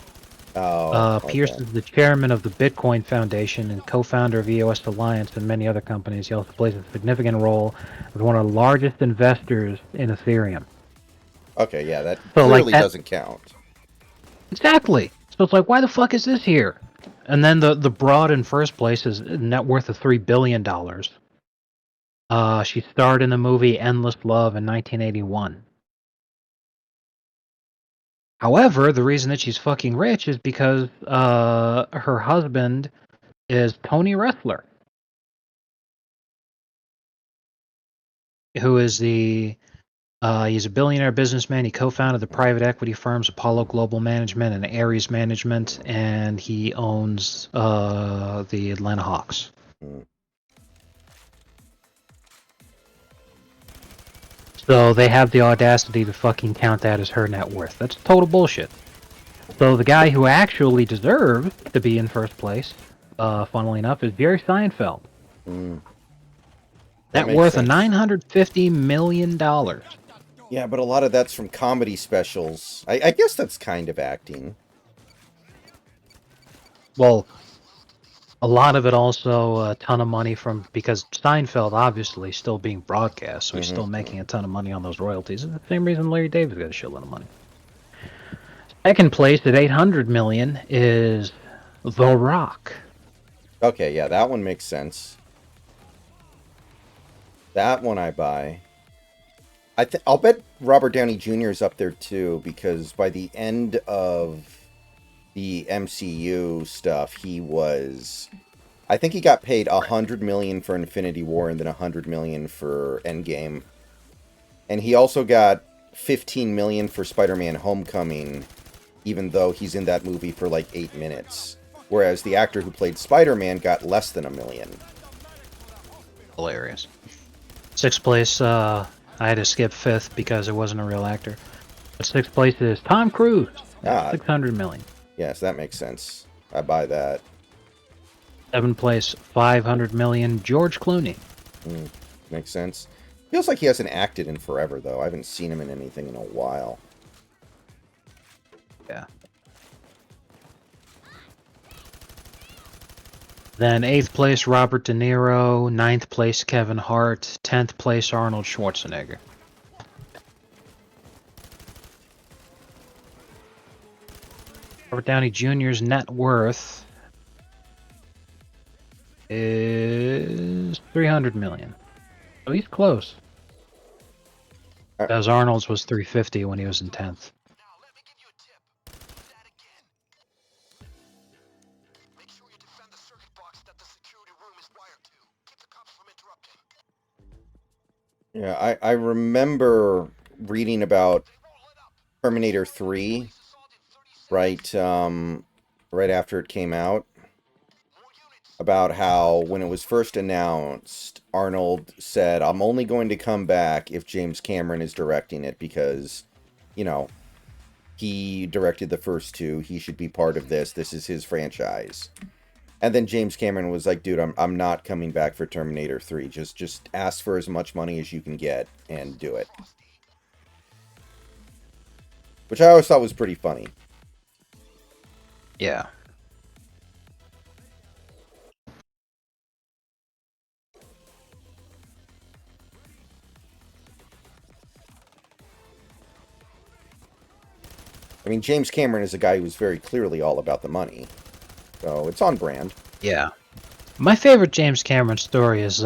Oh, Pierce okay. is the chairman of the Bitcoin Foundation and co-founder of EOS Alliance and many other companies. He also plays a significant role as one of the largest investors in Ethereum. Okay, yeah, that So like clearly that doesn't count. exactly. So it's like, why the fuck is this here? And then the broad in first place is a net worth of $3 billion. She starred in the movie Endless Love in 1981. However, the reason that she's fucking rich is because her husband is Tony Ressler, who is he's a billionaire businessman. He co-founded the private equity firms Apollo Global Management and Ares Management, and he owns the Atlanta Hawks. Mm. So they have the audacity to fucking count that as her net worth. That's total bullshit. So the guy who actually deserves to be in first place, funnily enough, is Jerry Seinfeld. Mm. That Net makes worth of sense. $950 million. Yeah, but a lot of that's from comedy specials. I guess that's kind of acting. Well, a lot of it also a ton of money from because Seinfeld obviously still being broadcast, so he's Hmm. still making a ton of money on those royalties. It's the same reason Larry David got a shitload of money. Second place at 800 million is The Rock. Okay, yeah, that one makes sense. That one I buy. I'll bet Robert Downey Jr. is up there too, because by the end of the MCU stuff, he was. I think he got paid $100 million for Infinity War and then $100 million for Endgame, and he also got $15 million for Spider-Man: Homecoming, even though he's in that movie for like 8 minutes. Whereas the actor who played Spider-Man got less than $1 million. Hilarious. Sixth place, I had to skip fifth because it wasn't a real actor. But sixth place is Tom Cruise. Ah. 600 million. Yes, that makes sense. I buy that. Seventh place, 500 million, George Clooney. Makes sense. Feels like he hasn't acted in forever, though. I haven't seen him in anything in a while. Yeah. Then 8th place, Robert De Niro. 9th place, Kevin Hart. 10th place, Arnold Schwarzenegger. Robert Downey Jr.'s net worth is 300 million. So he's close. As Arnold's was 350 when he was in 10th. Now, let me give you a tip. Do that again. Make sure you defend the circuit box that the security room is wired to. Keep the cops from interrupting. Yeah, I remember reading about Terminator 3 right after it came out, about how when it was first announced, Arnold said, I'm only going to come back if James Cameron is directing it because, you know, he directed the first two. He should be part of this. This is his franchise. And then James Cameron was like, dude, I'm not coming back for Terminator 3. Just ask for as much money as you can get and do it. Which I always thought was pretty funny. Yeah. I mean, James Cameron is a guy who's very clearly all about the money. So it's on brand. Yeah. My favorite James Cameron story is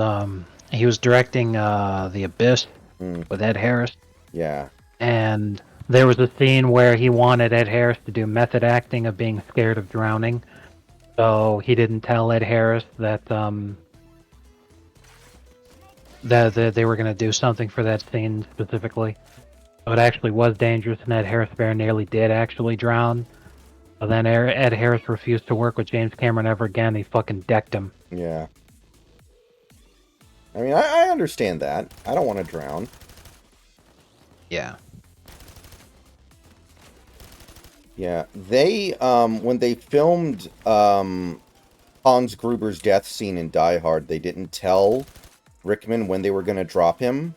he was directing The Abyss with Ed Harris. Yeah. And there was a scene where he wanted Ed Harris to do method acting of being scared of drowning. So he didn't tell Ed Harris that that they were going to do something for that scene specifically. So it actually was dangerous, and Ed Harris very nearly did actually drown. But then Ed Harris refused to work with James Cameron ever again. He fucking decked him. Yeah. I mean, I understand that. I don't want to drown. Yeah. Yeah. They, when they filmed Hans Gruber's death scene in Die Hard, they didn't tell Rickman when they were going to drop him.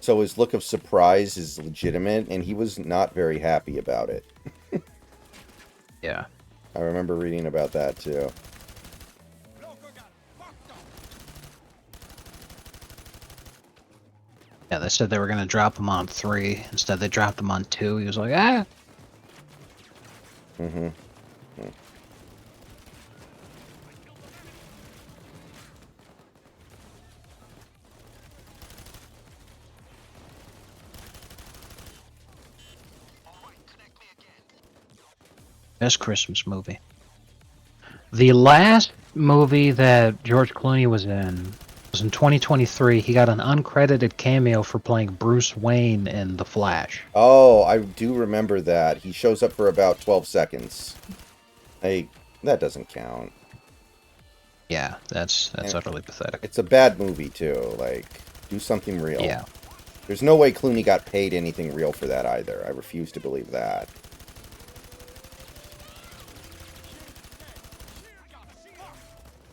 So his look of surprise is legitimate, and he was not very happy about it. Yeah. I remember reading about that, too. Yeah, they said they were going to drop him on 3. Instead, they dropped him on 2. He was like, ah! Mm-hmm. Best Christmas movie. The last movie that George Clooney was in was in 2023. He got an uncredited cameo for playing Bruce Wayne in The Flash. Oh, I do remember that. He shows up for about 12 seconds. Hey, that doesn't count. Yeah, that's utterly pathetic. It's a bad movie, too. Like, do something real. Yeah. There's no way Clooney got paid anything real for that either. I refuse to believe that.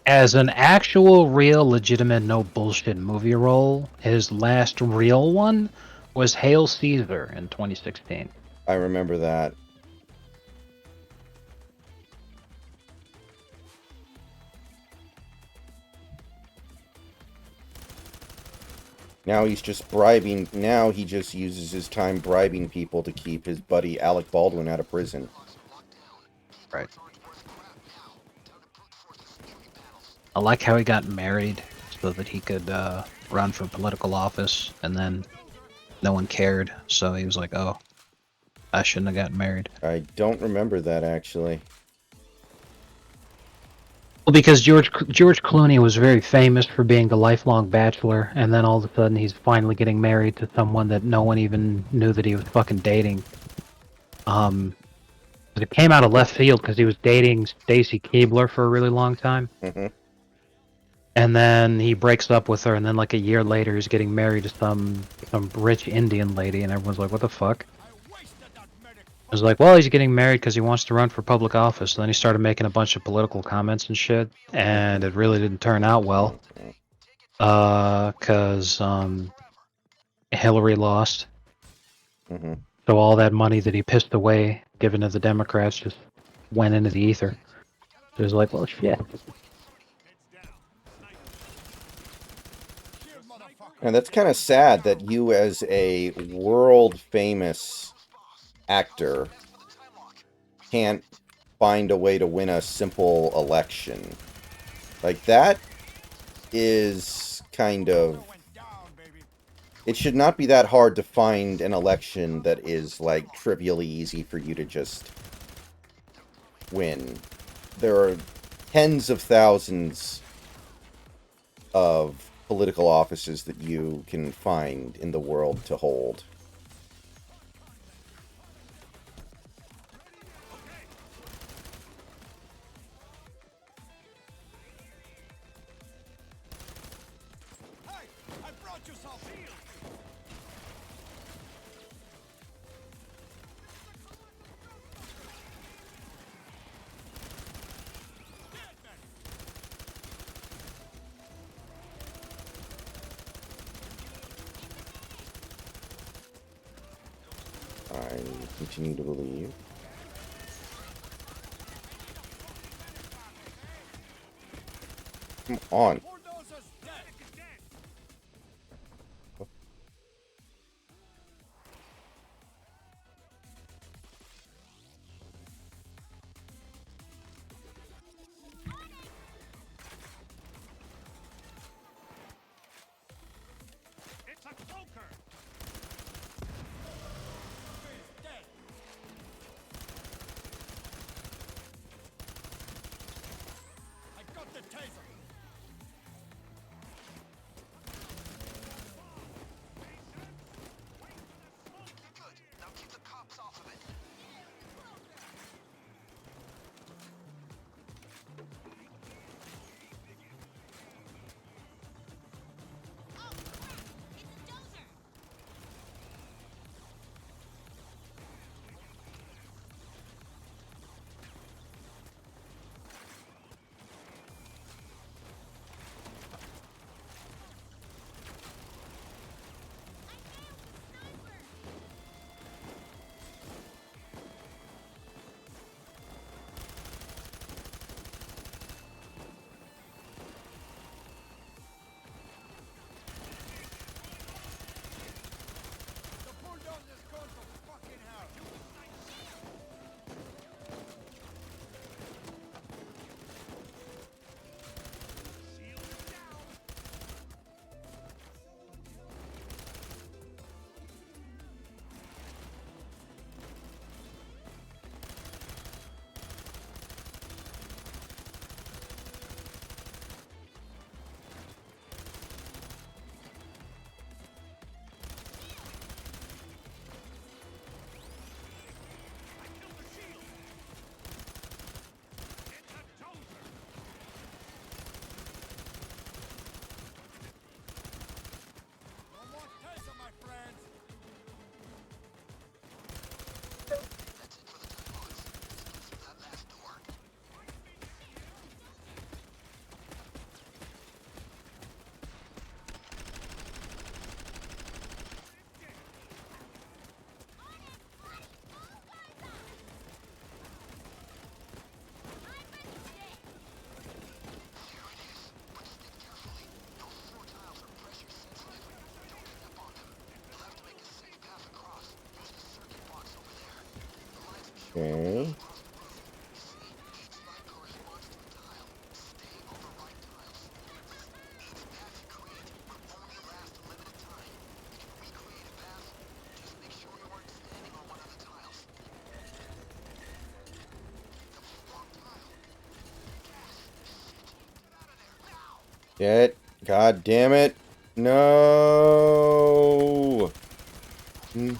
As an actual, real, legitimate, no bullshit movie role, his last real one was Hail Caesar in 2016. I remember that. Now he's just bribing. Now he just uses his time bribing people to keep his buddy Alec Baldwin out of prison. Right. I like how he got married so that he could run for political office, and then no one cared, so he was like, oh, I shouldn't have gotten married. I don't remember that, actually. Well, because George Clooney was very famous for being the lifelong bachelor, and then all of a sudden he's finally getting married to someone that no one even knew that he was fucking dating. It came out of left field because he was dating Stacy Keibler for a really long time, Hmm. and then he breaks up with her, and then like a year later he's getting married to some rich Indian lady, and everyone's like, "What the fuck?" I wasted that medic. I was like, well, he's getting married because he wants to run for public office. And then he started making a bunch of political comments and shit, and it really didn't turn out well. Because Hillary lost. Hmm. So all that money that he pissed away, given to the Democrats, just went into the ether. So it was like, well, shit. Shield, motherfucker. And that's kind of sad that you, as a world famous actor, can't find a way to win a simple election. Like, that is kind of... Went down, baby. It should not be that hard to find an election that is, like, trivially easy for you to just win. There are tens of thousands of political offices that you can find in the world to hold. Hey, I brought you some shield. I continue to believe. Come on. Bulldozer's dead. It's a cloaker. He's dead. I got the taser. Good. Now keep the cops off of it. The bulldozer's going to fucking hell. No more taser, my friends. That's it for the time box. Let's get through that last door. Here it is. But stick carefully. Those floor tiles are pressure sensitive. Don't step on them. You'll have to make a safe path across. Use the circuit box over there. The lines I'm showing you Okay. across the roof. You see, each line corresponds to a tile. Stay on the right tiles. Each path you create will only last a limited time. If you recreate a path, just make sure you aren't standing on one of the tiles. Shit. God damn it. No. Hmm.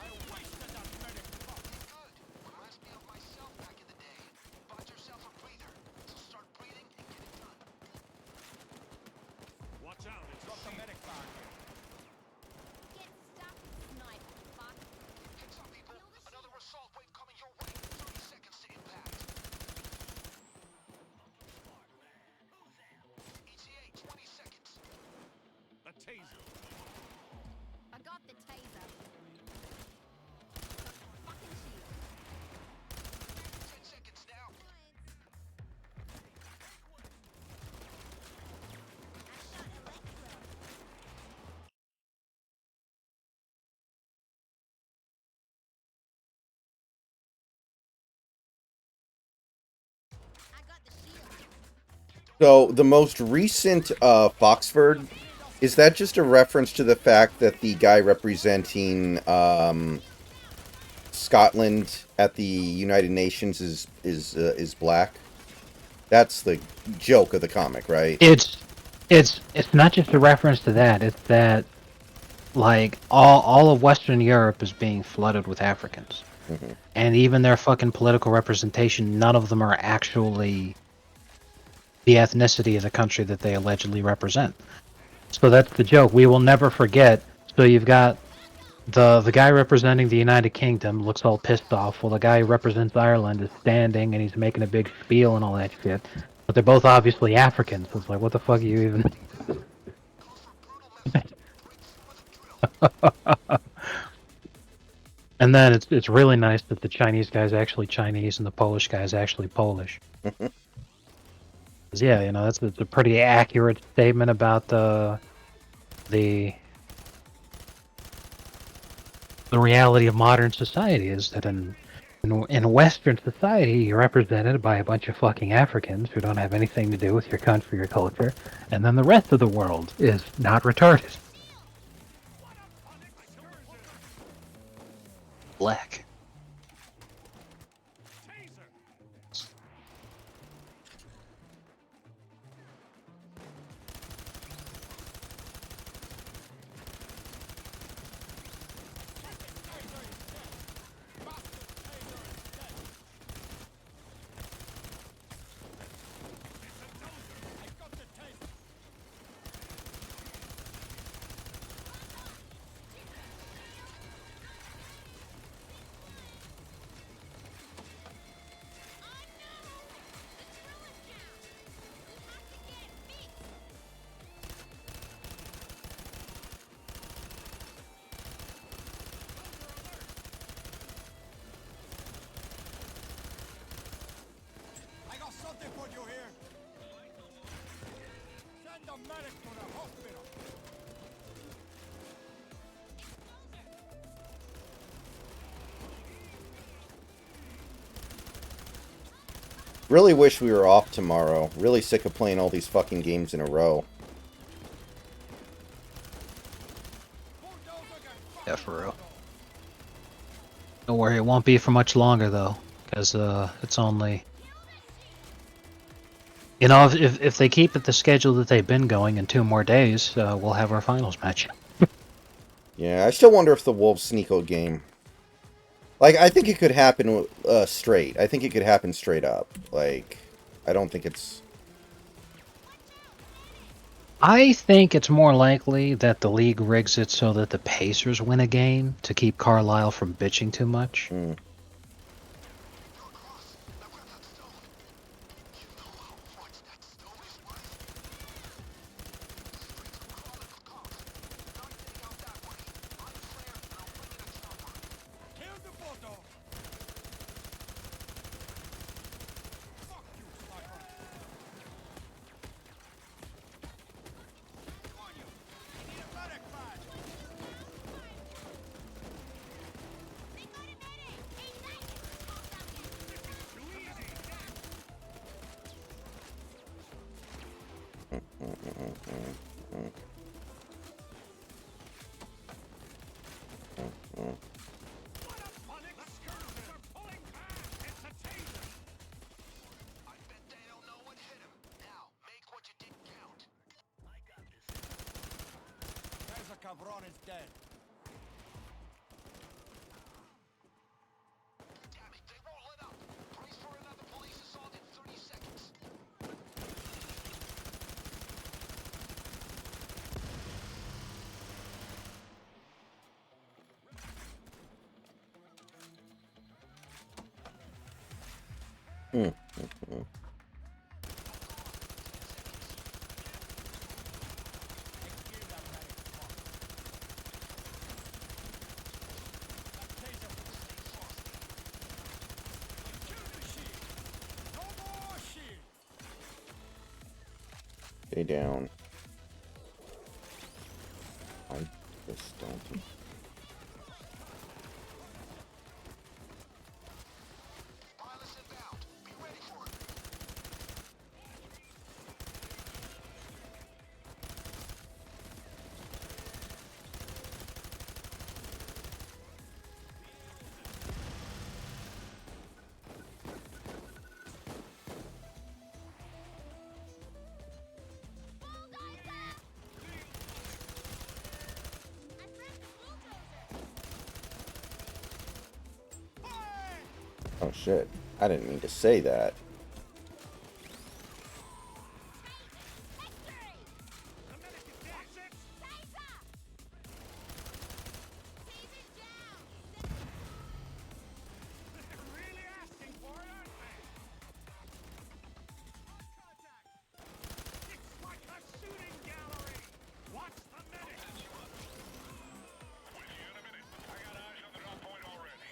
I wasted that medic pump. Good. Reminds me of myself back in the day. Bought yourself a breather. So start breathing and get it done. Watch out, it's got the medic bag here. Get stuck, sniper fuck. Heads up, people. Another assault wave coming your way. 30 seconds to impact. ETA, 20 seconds. A taser. I got the taser. Fucking shield. 10 seconds now. I shot Electro. I got the shield. So the most recent Foxford, is that just a reference to the fact that the guy representing Scotland at the United Nations is black? That's the joke of the comic, right? It's not just a reference to that. It's that like all of Western Europe is being flooded with Africans, Mhm. and even their fucking political representation, none of them are actually the ethnicity of the country that they allegedly represent. So that's the joke. We will never forget. So you've got the guy representing the United Kingdom looks all pissed off. Well, the guy who represents Ireland is standing and he's making a big spiel and all that shit. But they're both obviously Africans. So it's like, what the fuck are you even? And then it's really nice that the Chinese guy's actually Chinese and the Polish guy's actually Polish. 'Cause, yeah, you know that's a pretty accurate statement about the the reality of modern society is that in Western society, you're represented by a bunch of fucking Africans who don't have anything to do with your country or culture, and then the rest of the world is not retarded. Black. Taser. I got the taser. I got something for you here. Send the medic to the hospital. Really wish we were off tomorrow. Really sick of playing all these fucking games in a row. Bulldozer can Yeah, fucking for real. go. Don't worry, it won't be for much longer though, because it's only. You know, if they keep it the schedule that they've been going in 2 more days, we'll have our finals match. Yeah, I still wonder if the Wolves Sneeko game... Like, I think it could happen straight. I think it could happen straight up. Like, I don't think it's... I think it's more likely that the league rigs it so that the Pacers win a game to keep Carlisle from bitching too much. Mm. Kill the bulldog. Fuck you, sniper. Come on, you. I need a medic bag. Too easy. What a panic! The skirmishers are pulling back. It's a taser. one is dead. Damn it, they won't let up. Brace for another police assault in 30 seconds. Excuse that medic. Come on. Taser for the kill the shield. No more shield. Stay down. I just don't. Wireless inbound. Be ready for it. Oh shit. I didn't mean to say that. The medic is dead. Six. They're really asking for it, aren't they? Contact. It's like a shooting gallery. Watch the medic. With you in a minute. I got eyes on the drop point already.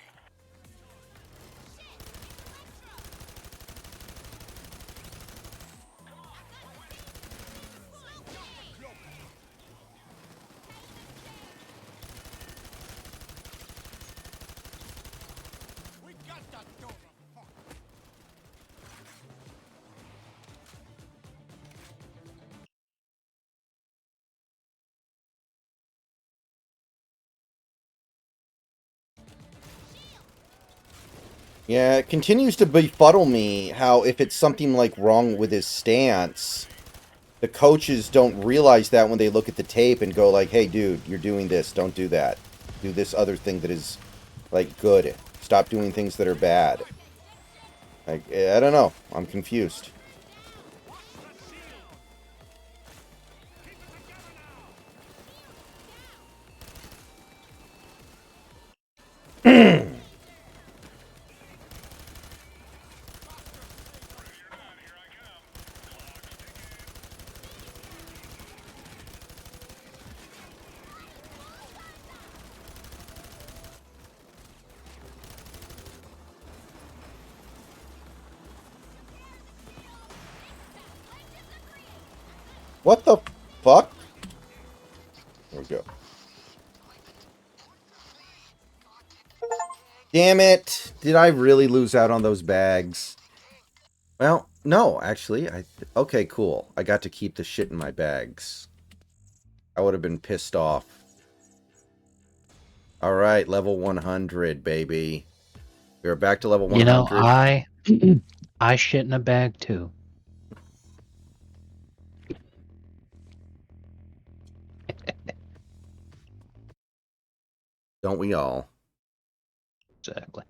We got that dozer. Fuck. Yeah, it continues to befuddle me how if it's something like wrong with his stance, the coaches don't realize that when they look at the tape and go like, hey dude, you're doing this, don't do that. Do this other thing that is like good. Stop doing things that are bad. Like, I don't know. I'm confused. Watch the shield. Keep it together now. You're done. Here I come. Clock's ticking. What the fuck? There we go. Damn it! Did I really lose out on those bags? Well, no, actually. Okay, cool. I got to keep the shit in my bags. I would have been pissed off. Alright, level 100, baby. We are back to level 100. You know, I shit in a bag too. Don't we all? Exactly.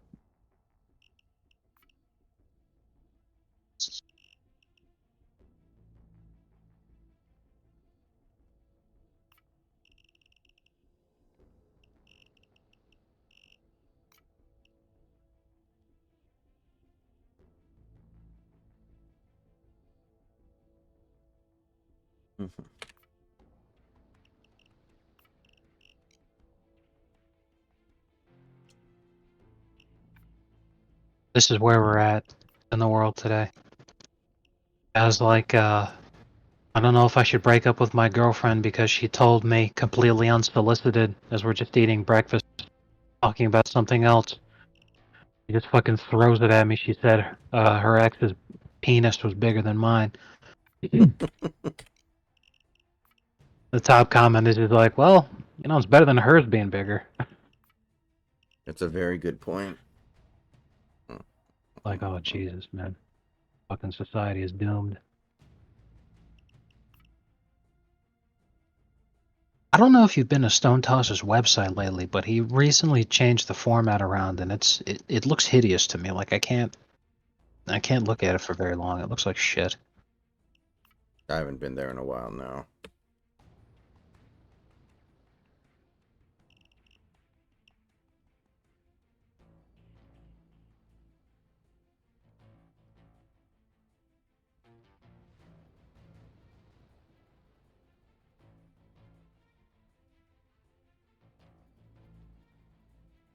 Mhm. This is where we're at in the world today. I was like, I don't know if I should break up with my girlfriend because she told me completely unsolicited as we're just eating breakfast, talking about something else. She just fucking throws it at me. She said her ex's penis was bigger than mine. The top comment is just like, well, you know, it's better than hers being bigger. That's a very good point. Like, oh, Jesus, man. Fucking society is doomed. don't know if you've been to Stone Toss's website lately, but he recently changed the format around, and it looks hideous to me. Like I can't look at it for very long. It looks like shit. I haven't been there in a while now.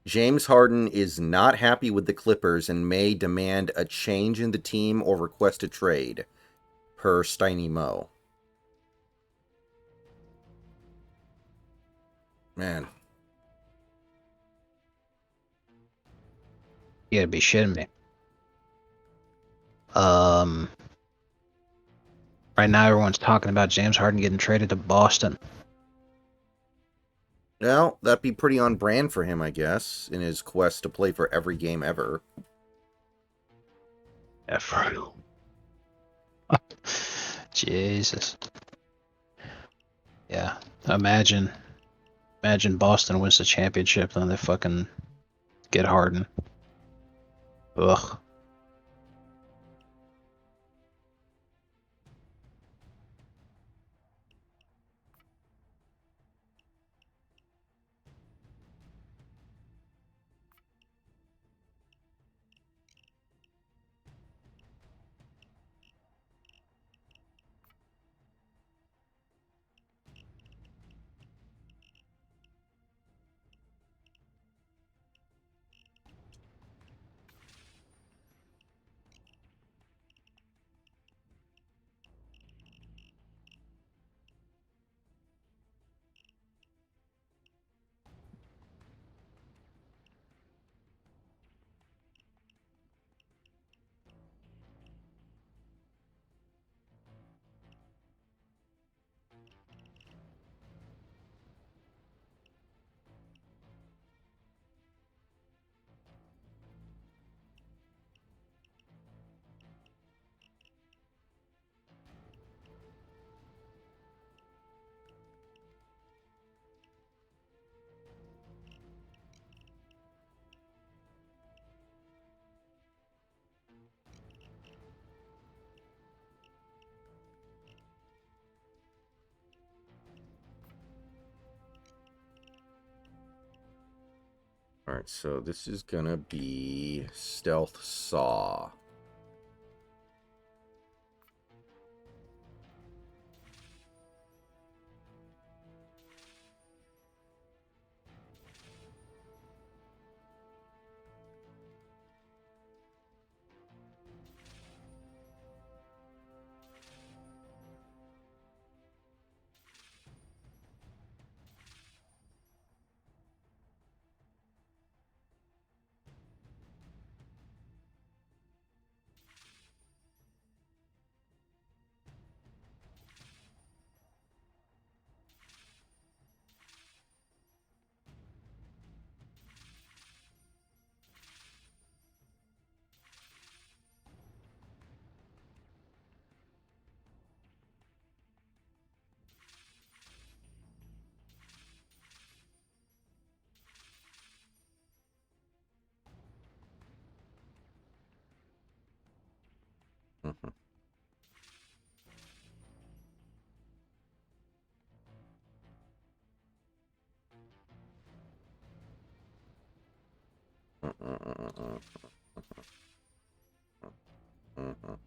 James Harden is not happy with the Clippers and may demand a change in the team or request a trade, per Steiny Mo. Man, You gotta be shitting me. Right now everyone's talking about James Harden getting traded to Boston. well, that'd be pretty on brand for him, I guess, in his quest to play for every game ever. Yeah, for real. Jesus. Yeah. Imagine Boston wins the championship, then they fucking get Harden. Ugh. Alright, so this is gonna be Stealth Saw. Mhm. Mhm.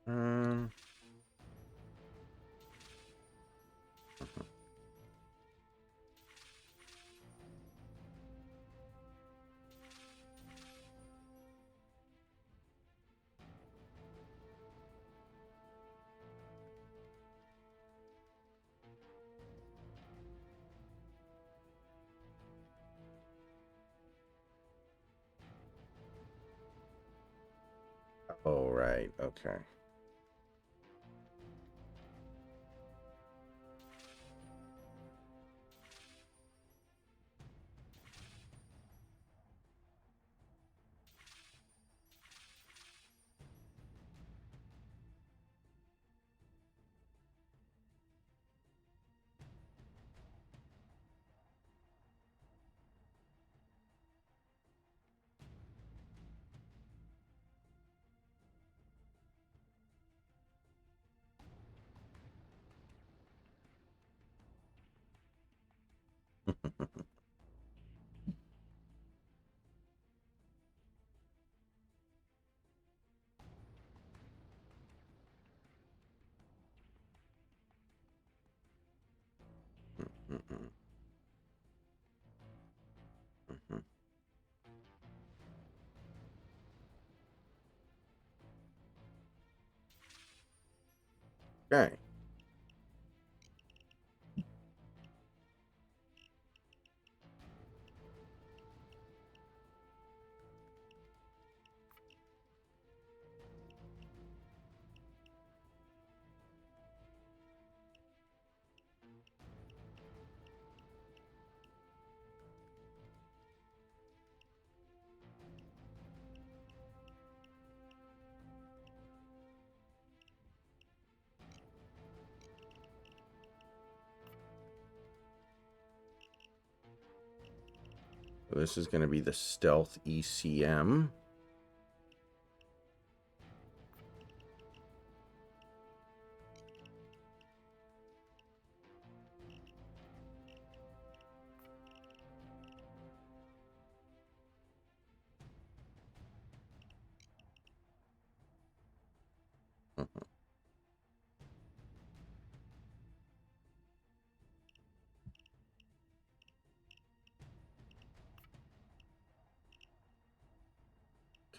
Um, oh, right, okay. Okay. So this is going to be the stealth ECM.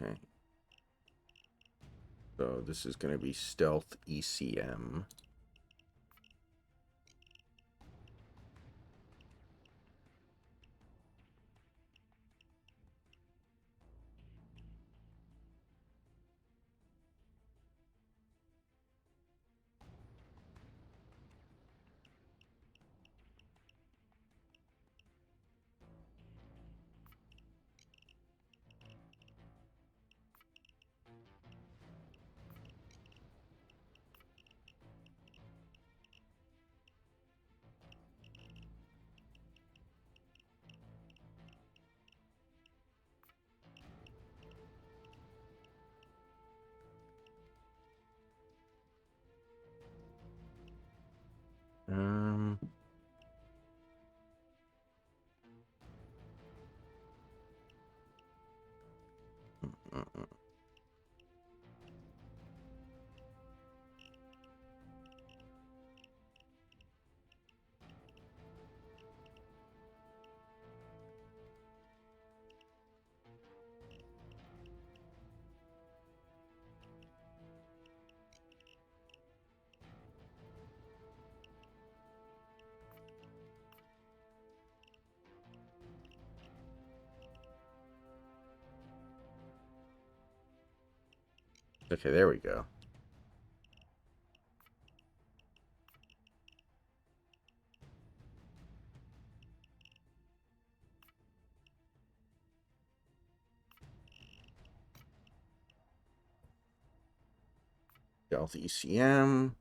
Okay. So this is going to be stealth ECM. Um, okay, there we go. Stealth ECM.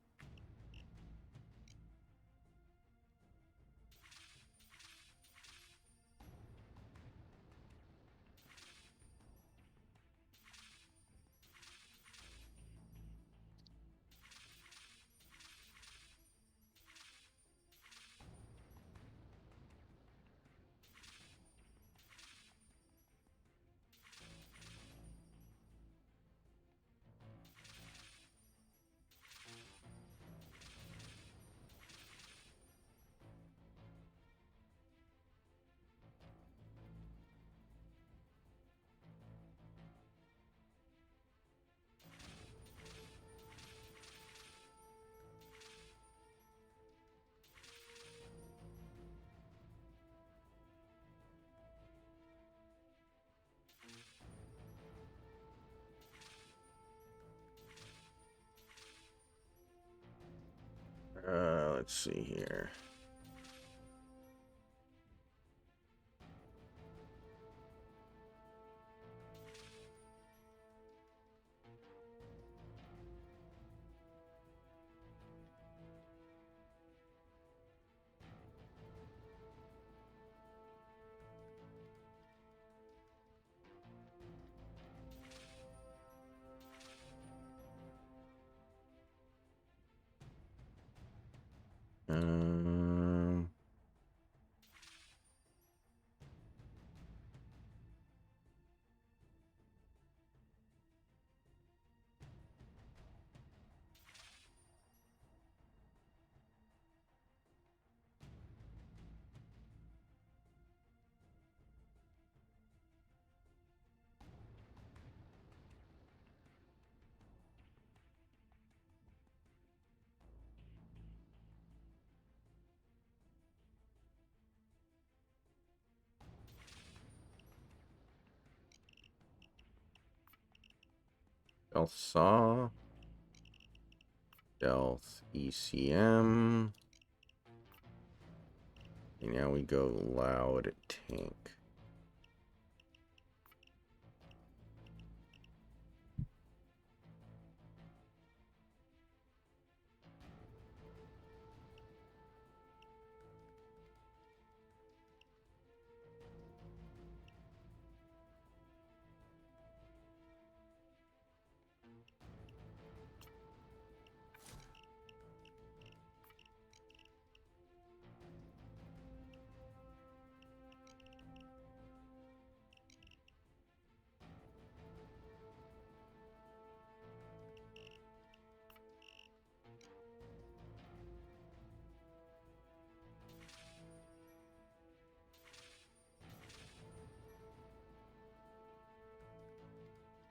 Let's see here. Stealth Saw. Stealth ECM. And now we go Loud Tank.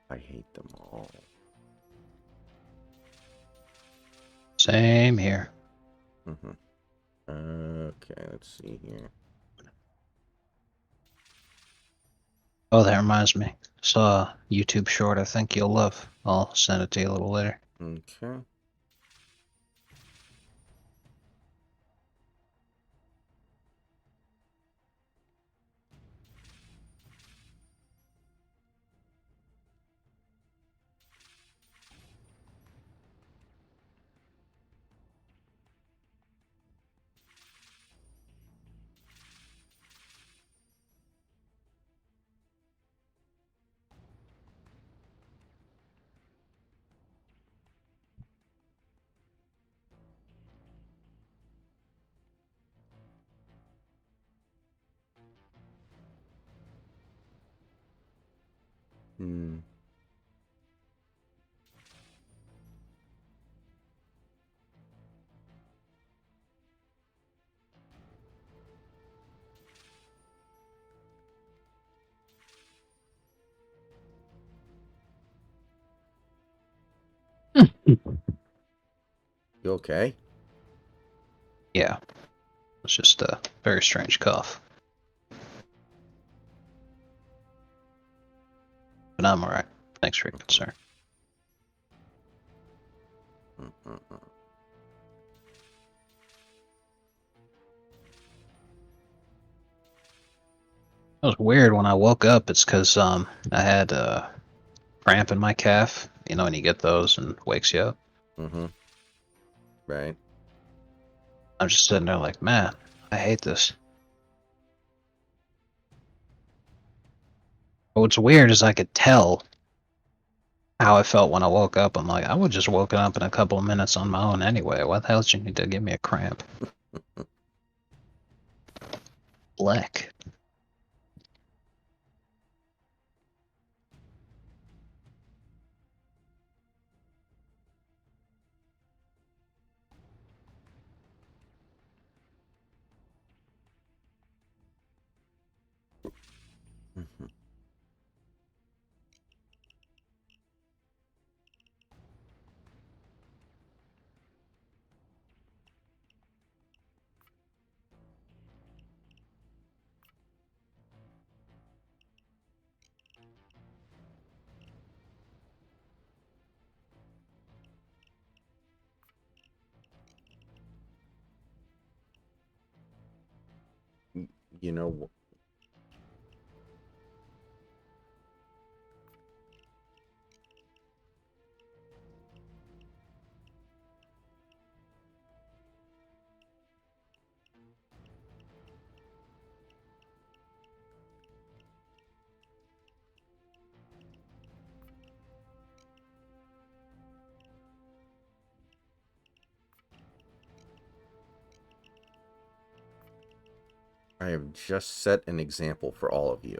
I hate them all. Same here. Mm-hmm. Okay, let's see here. Oh, that reminds me. Saw a YouTube short I think you'll love. I'll send it to you a little later. Okay. Hmm. You okay? Yeah, it's just a very strange cough. But I'm alright. Thanks for your concern. Mm-mm-mm. It was weird when I woke up. It's because I had a cramp in my calf. You know when you get those and wakes you up. Mm-hmm. Right. I'm just sitting there like, man, I hate this. But what's weird is I could tell how I felt when I woke up. I'm like, I would just woken up in a couple of minutes on my own anyway. Why the hell did you need to give me a cramp? Black. Mm-hmm. You know, I have just set an example for all of you.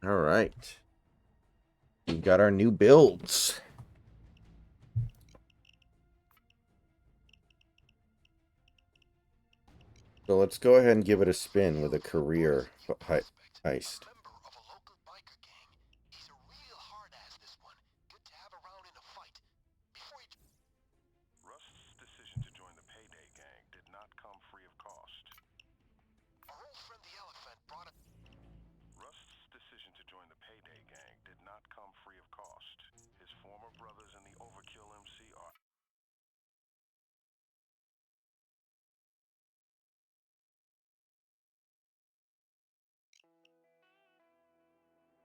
All right. got our new builds. So let's go ahead and give it a spin with a career heist. Member of a local biker gang. He's a real hard-ass, this one. Good to have around in a fight. Before he... Rust's decision to join the Payday gang did not come free of cost. Our old friend the elephant brought a... Rust's decision to join the Payday gang did not come free of cost. His former brothers in the Overkill MC are...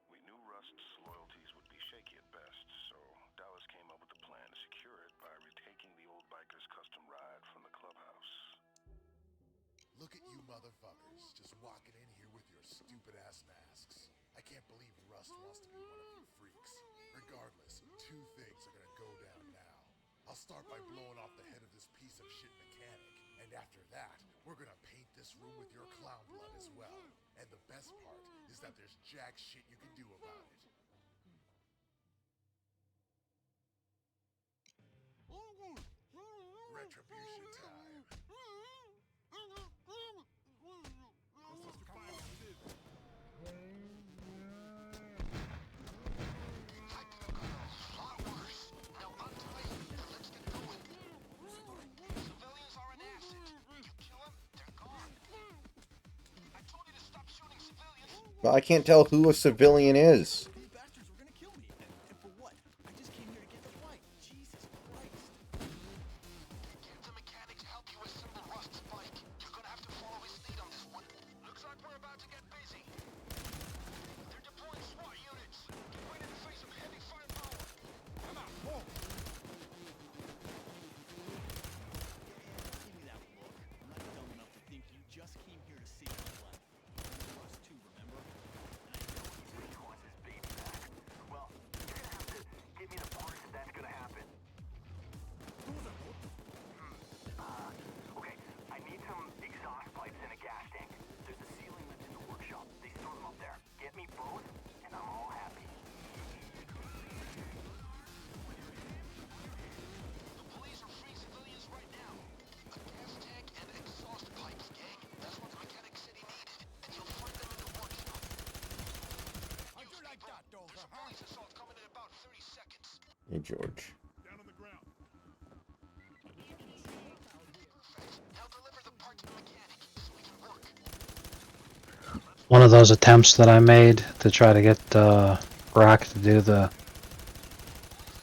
We knew Rust's loyalties would be shaky at best, so Dallas came up with a plan to secure it by retaking the old biker's custom ride from the clubhouse. Look at you motherfuckers, just walking in here with your stupid-ass masks. I can't believe Rust wants to be one of you freaks. Regardless, two things are gonna go down now. I'll start by blowing off the head of this piece of shit mechanic, and after that, we're gonna paint this room with your clown blood as well. And the best part is that there's jack shit you can do about it. Retribution time. Now on to it. Let's get going. Civilians are an asset. You kill them, they're gone. I told you to stop shooting civilians. Well, I can't tell who a civilian is. These bastards were gonna kill me. And for what? I just came here to get the fight. Jesus Christ. Get the mechanic to help you assemble Rust's bike. You're gonna have to follow his lead on this one. Looks like we're about to get busy. They're deploying SWAT units. Get ready to face some heavy firepower. Come on, whoa. Give me that look. I'm not dumb enough to think you just came here to see my life. Us too, remember? Wants his baby back. Well, you're gonna have to give me the parts if that's gonna happen. Okay, I need some exhaust pipes and a gas tank. There's a ceiling that's in the workshop. They store them up there. Get me both, and I'm all happy. The police are freeing civilians right now. A gas tank and exhaust pipes, gang. That's what the mechanic said he needed, and you'll find them in the workshop. How'd you like that, Dover, There's a huh? police assault coming in about 30 seconds. Hey, George. Down on the ground. Now deliver the part to the mechanic so we can work. One of those attempts that I made to try to get Brock to do the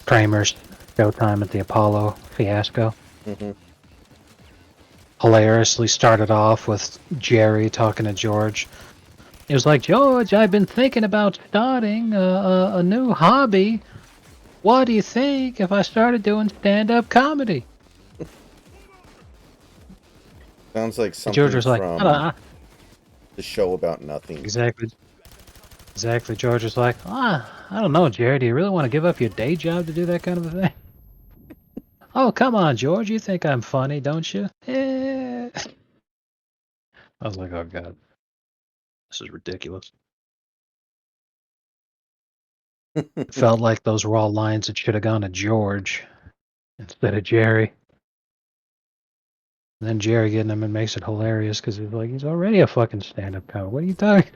Kramer's showtime at the Apollo fiasco. Mm-hmm. Hilariously started off with Jerry talking to George. He was like, George, I've been thinking about starting a new hobby. What do you think if I started doing stand-up comedy? Sounds like And something George was like, from the show about nothing. Exactly. George was like, I don't know, Jerry. Do you really want to give up your day job to do that kind of a thing? Oh, come on, George. You think I'm funny, don't you? I was like, oh, God. This is ridiculous. It felt like those were all lines that should have gone to George instead of Jerry. And then Jerry getting him and makes it hilarious because he's like, he's already a fucking stand-up comic. What are you talking?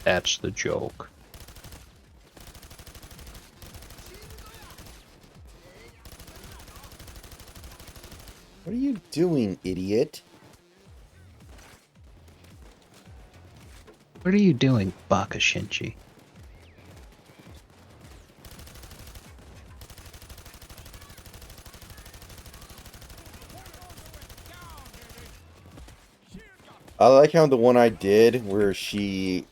That's the joke. What are you doing, idiot? What are you doing, Baka Shinchi? I like how the one I did where she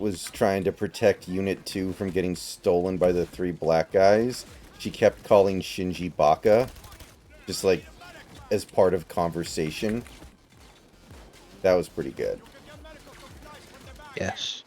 was trying to protect Unit 2 from getting stolen by the 3 black guys, she kept calling Shinji Baka, just like as part of conversation. That was pretty good. Yes.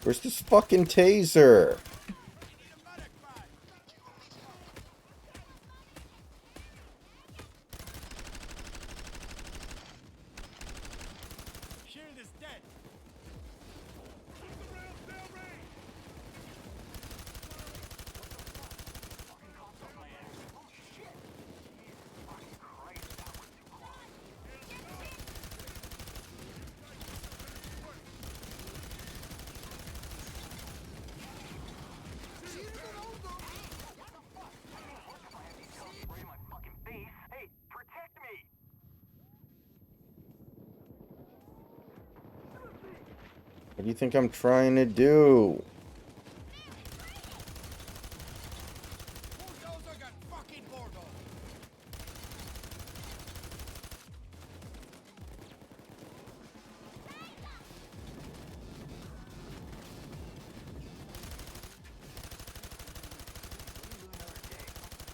Where's this fucking taser? Shield is dead. Hey, protect me! What do you think I'm trying to do? Bulldozer got fucking bored of.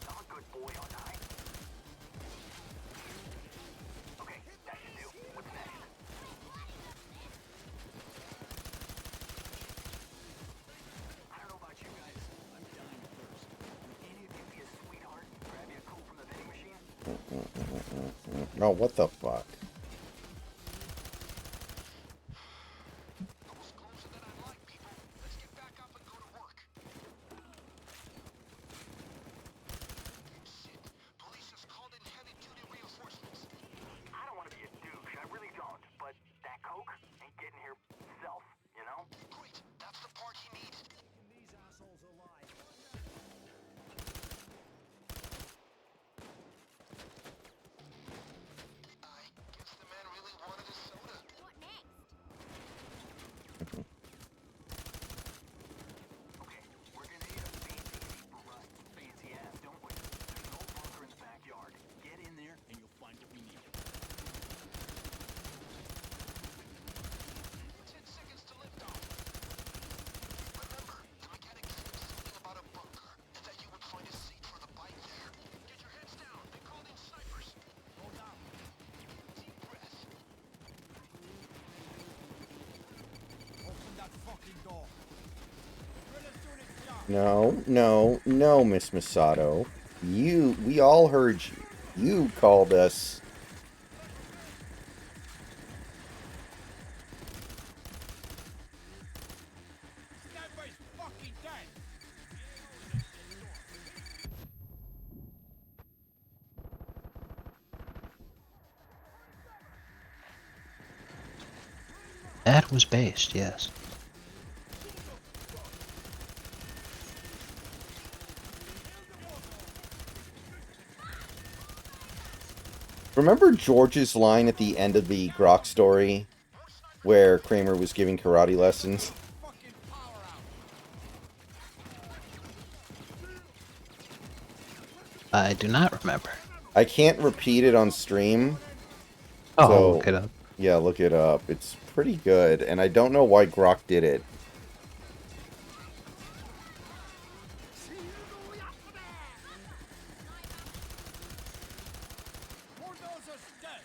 I'm a good boy, aren't I? Okay, that should do. What's next? I don't know about you guys. I'm dying of thirst. Would any of you be a sweetheart and grab me a Coke from the vending machine? No, what the fuck? That was closer than I'd like, people. Let's get back up and go to work. Shit. Police has called in heavy-duty reinforcements. I don't want to be a douche. I really don't. But that Coke ain't getting here itself, you know? Great. That's the part he needed. These assholes alive. I guess the man really wanted a soda. What next? Okay, we're gonna need a fancy seat for Rust. Fancy ass, don't we? There's an old bunker in the backyard. Get in there and you'll find what we need. 10 seconds to lift off. Remember, the mechanic said something about a bunker, and that you would find a seat for the bike there. Get your heads down. They called in snipers. Hold on. Deep breath. Open that fucking door. Drill doing its job. No, no, no, Miss Masato. We all heard you. You called us. Sniper's fucking dead. That was based, yes. Remember George's line at the end of the Grok story, where Kramer was giving karate lessons? Fucking power out. I do not remember. I can't repeat it on stream. Oh, So- I'll look it up. Yeah, look it up. It's pretty good, and I don't know why Grok did it. Bulldozer's dead.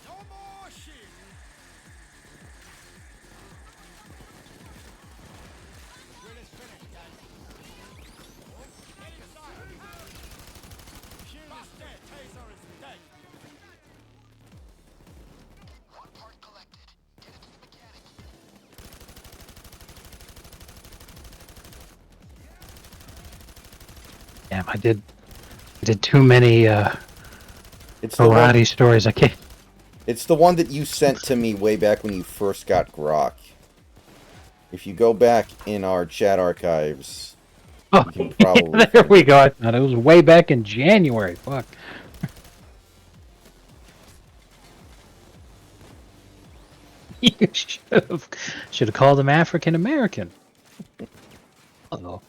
No more shit. Drill is finished, guys. Get inside. Shield is dead. Taser is dead. One part collected. Get it to the mechanic. Damn, I did too many It's the one, karate stories. I can't. it's the one that you sent to me way back when you first got Grok. If you go back in our chat archives, Oh, you can probably there find we it. go. I thought it was way back in January. Fuck. You should have called him African American. Oh.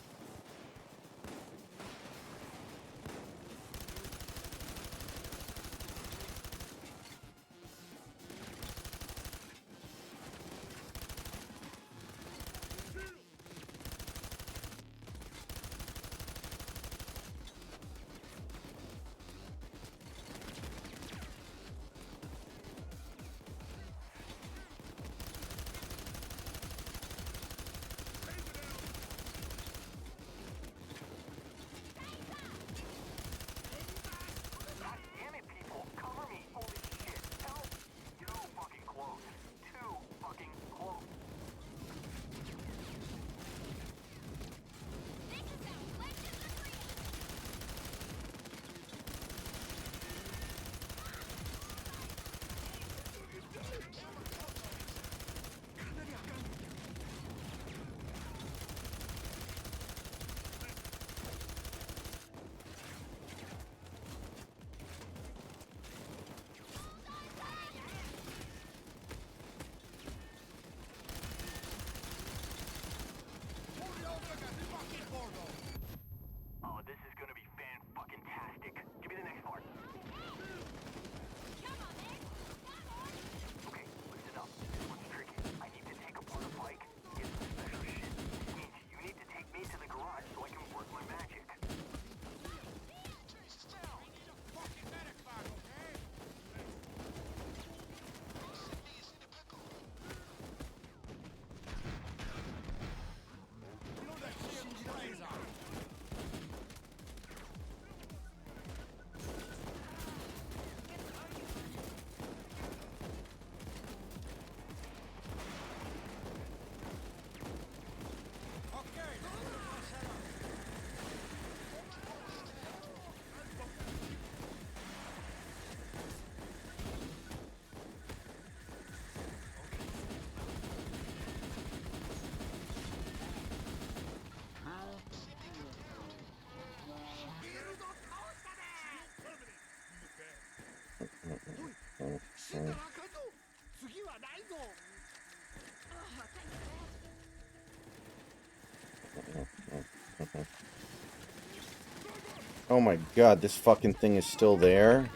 死んだらあかんぞ。次はないぞ。Oh my god, this fucking thing is still there?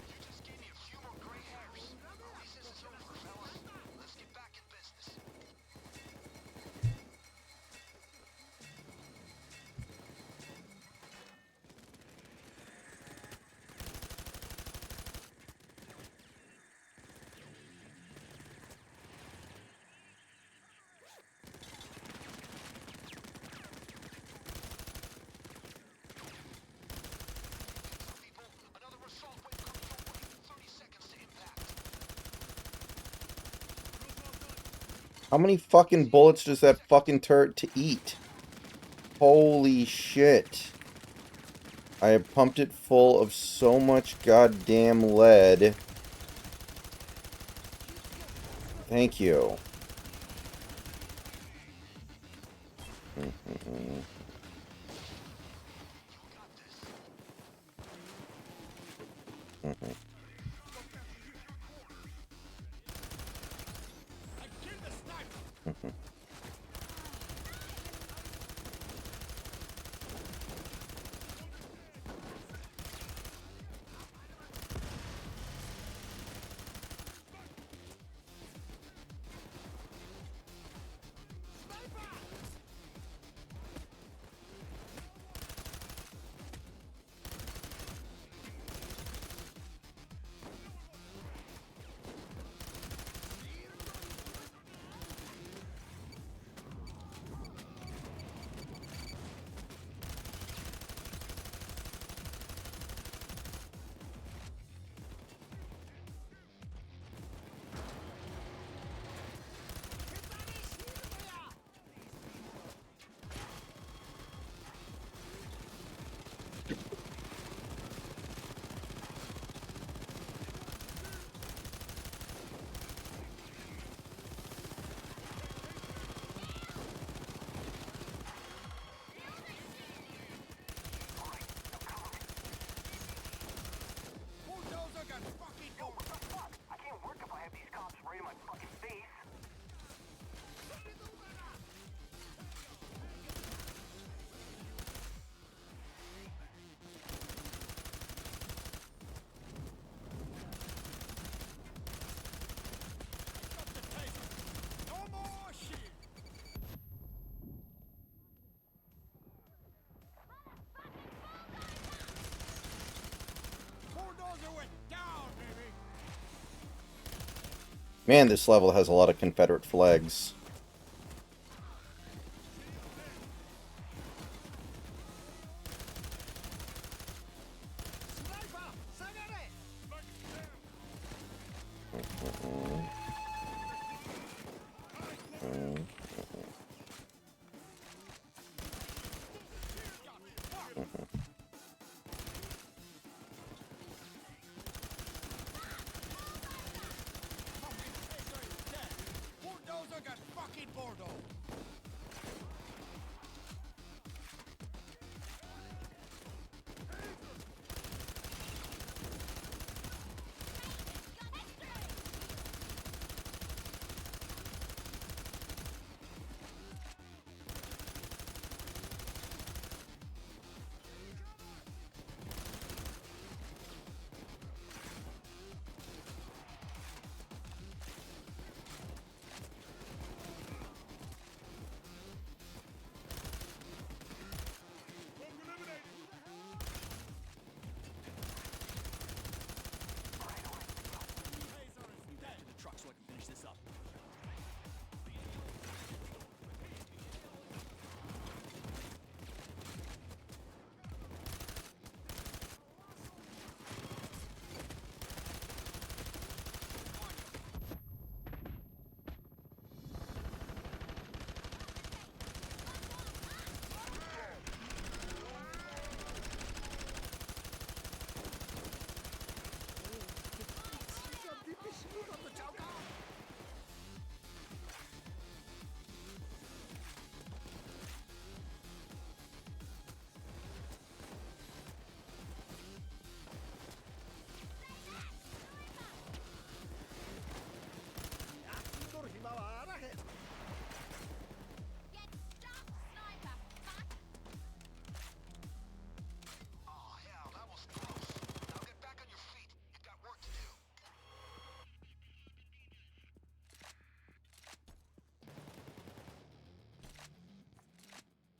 You just gave me a few more gray hairs. Recess is over, fellas. Let's get back in business. People, another assault wave coming your way. 30 seconds to impact. How many fucking bullets does that fucking turret to eat? Holy shit. I have pumped it full of so much goddamn lead. Thank you. Yo, what the fuck? I can't work if I have these cops right in my fucking face. Man, this level has a lot of Confederate flags.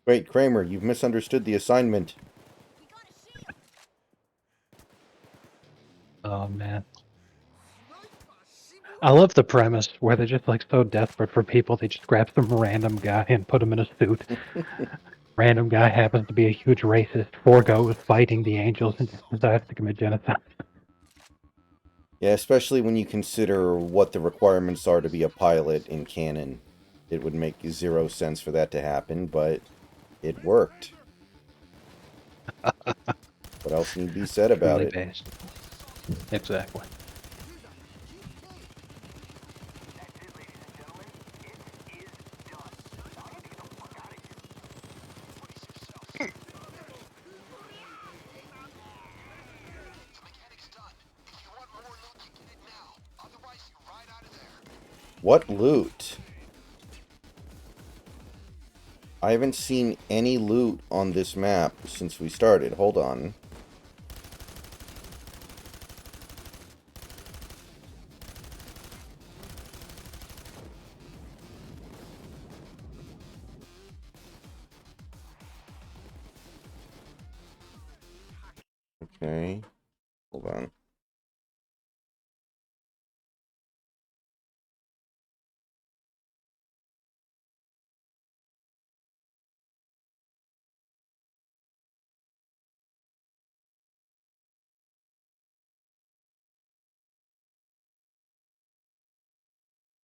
Wait, Kramer, you've misunderstood the assignment. We got a shield. Oh man. I love the premise where they're just like so desperate for people, they just grab some random guy and put him in a suit. Random guy happens to be a huge racist, forgoes fighting the angels and just decides to commit genocide. Yeah, especially when you consider what the requirements are to be a pilot in canon. It would make 0 sense for that to happen, but it worked. What else need be said about Truly it? based. Exactly. That's it, ladies and gentlemen. It is done. Now I need to get the fuck out of here. Brace yourself. The mechanic's done. If you want more loot, you get it now. Otherwise, you ride out of there. What loot? I haven't seen any loot on this map since we started. Hold on. Okay. Hold on.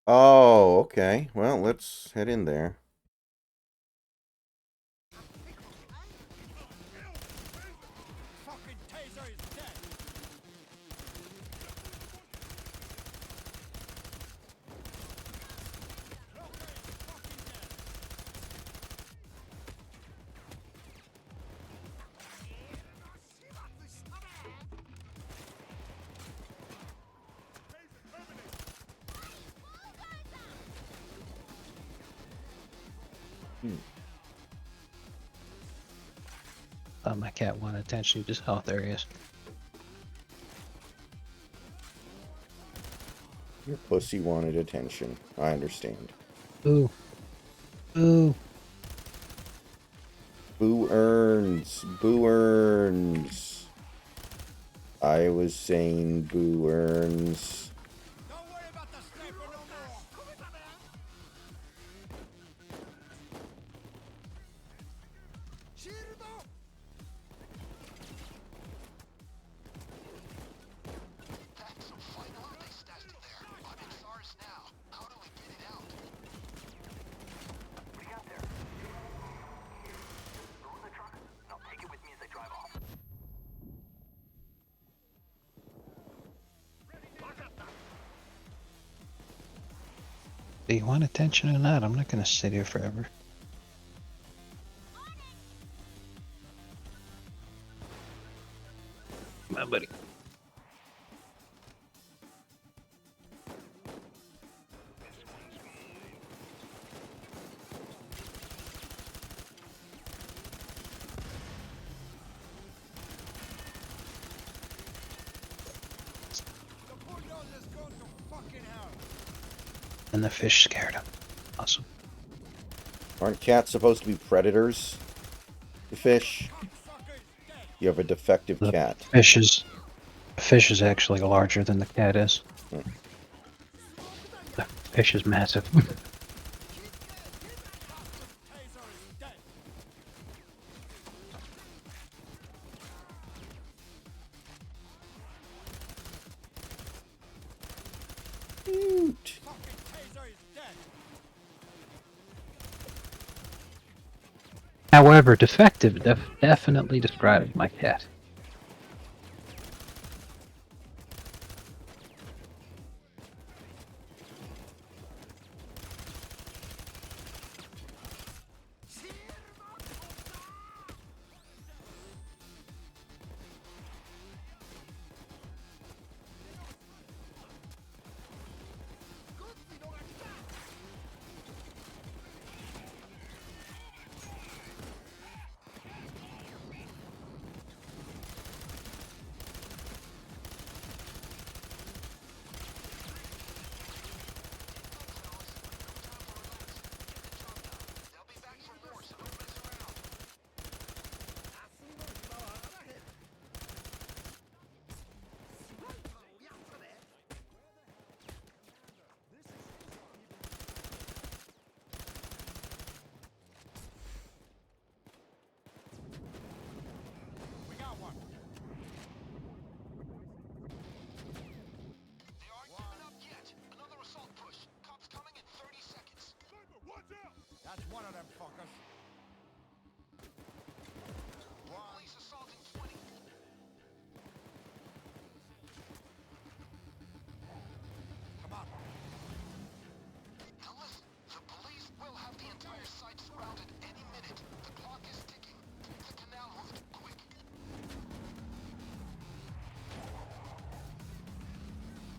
Oh, okay. Well, let's head in there. Fucking taser is dead. Thought my cat wanted attention. Just oh, there he is. Your pussy wanted attention. I understand. Ooh. Ooh. Boo earns. Boo earns. I was saying boo earns. Don't worry about the sniper no more. That's some fine loot they stashed in there. But it's ours now. How do we get it out? What do you got there? Throw it in the truck. I'll take it with me as I drive off. Do you want attention or not? I'm not gonna sit here forever. Come on, buddy. The bulldozer's going to fucking hell. And the fish scared him. Awesome. Aren't cats supposed to be predators? The fish? Fucker's dead. You have a defective The cat. fish is actually larger than the cat is. Hmm. The fish is massive. Taser is dead. Cute. Fucking taser is dead. However, defective definitely describes my cat.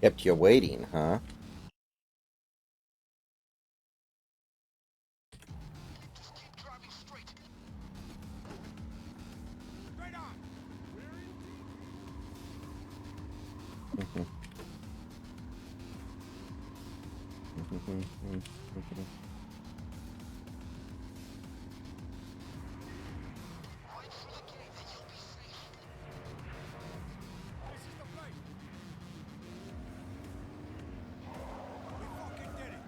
Kept you waiting, huh? Just keep driving straight. Right through the gate and you'll be safe. This is the place. We fucking did it.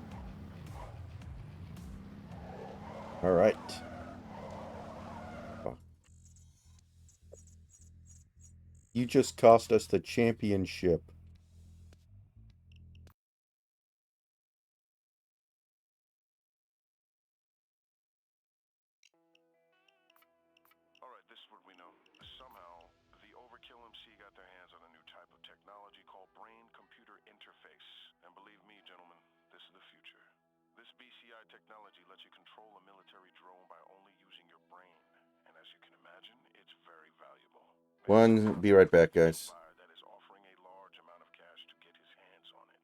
All right. You just cost us the championship. Alright, this is what we know. Somehow, the Overkill MC got their hands on a new type of technology called brain-computer interface. And believe me, gentlemen, this is the future. This BCI technology lets you control a military drone by only using your brain. And as you can imagine, it's very valuable. Be right back, guys. That is offering a large amount of cash to get his hands on it.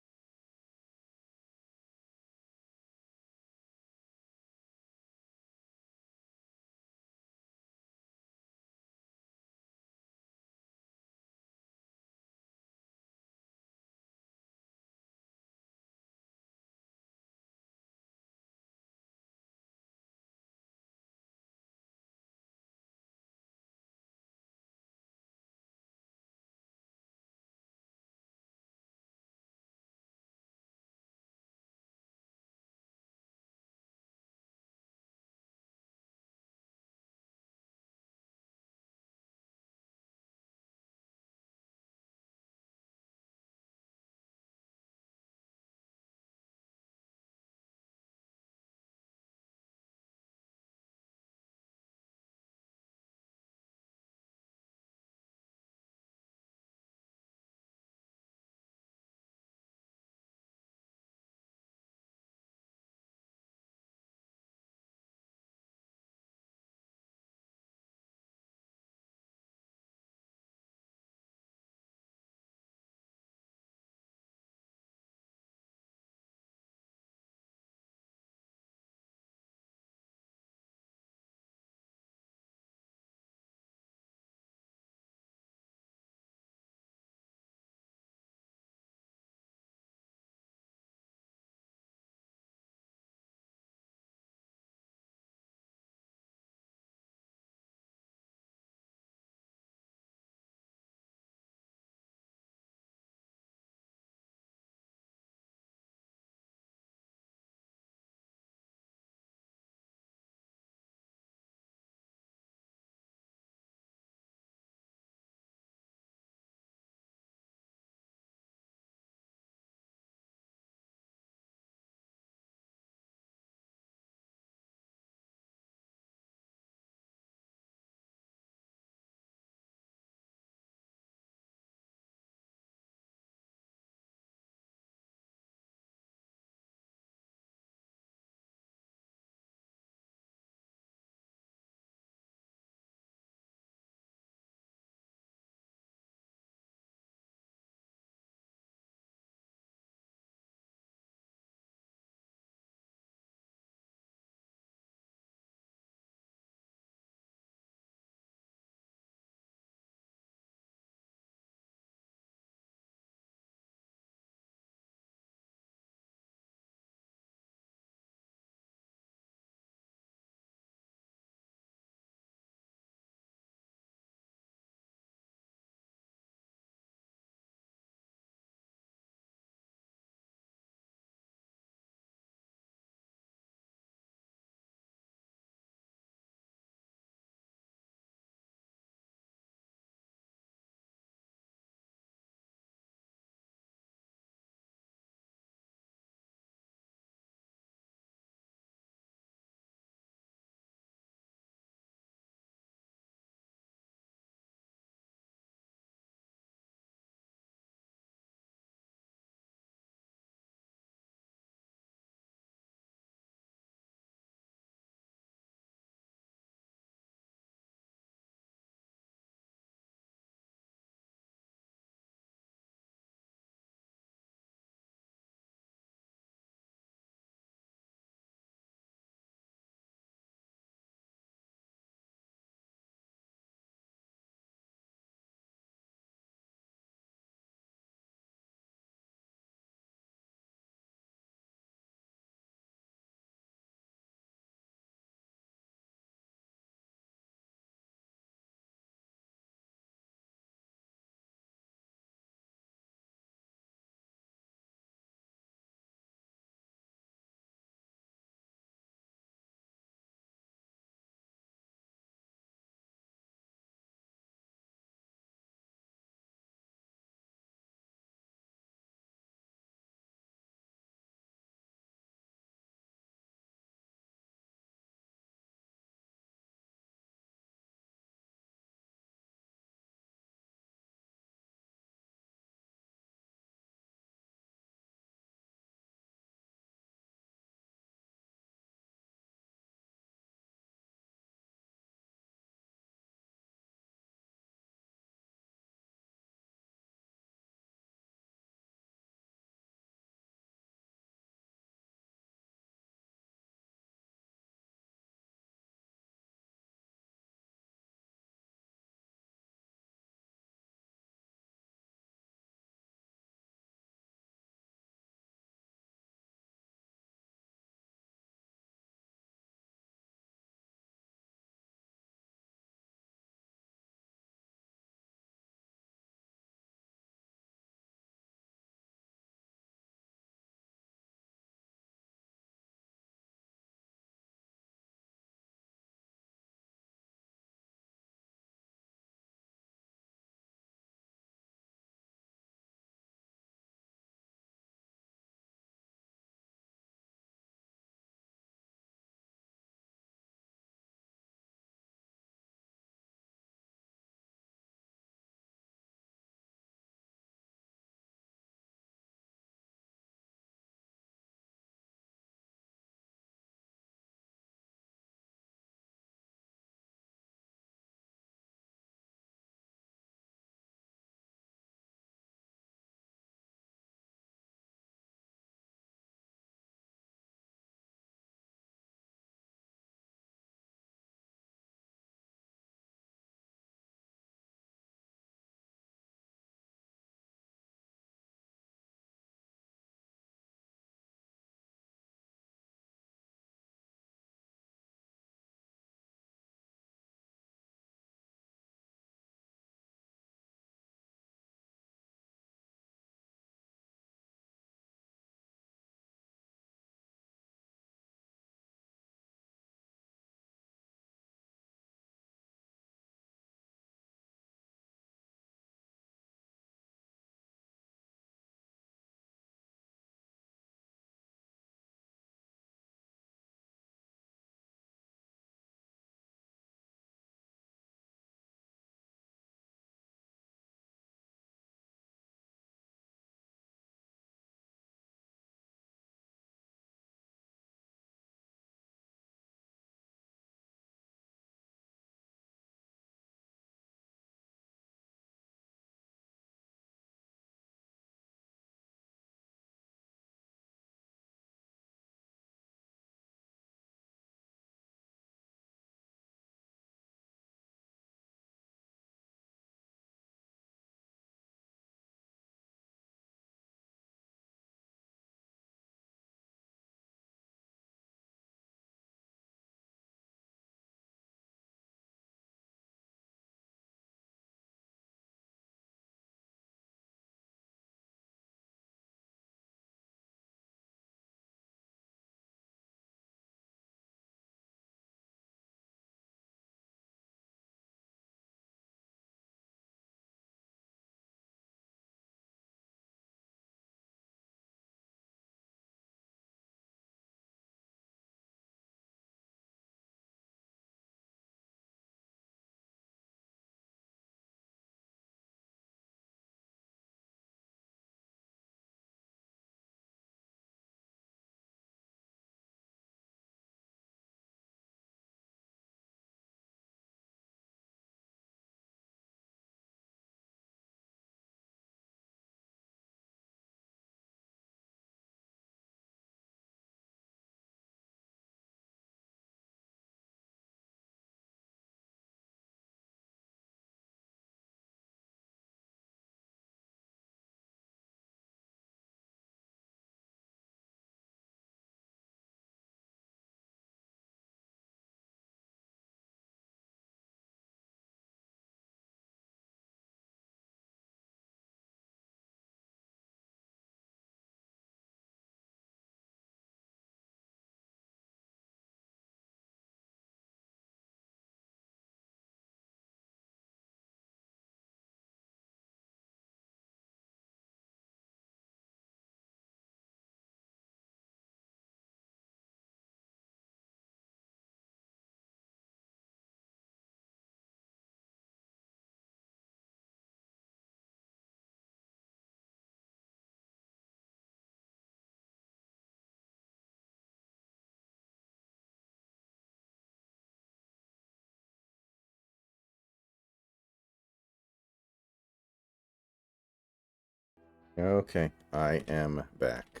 Okay, I am back.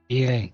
Yay.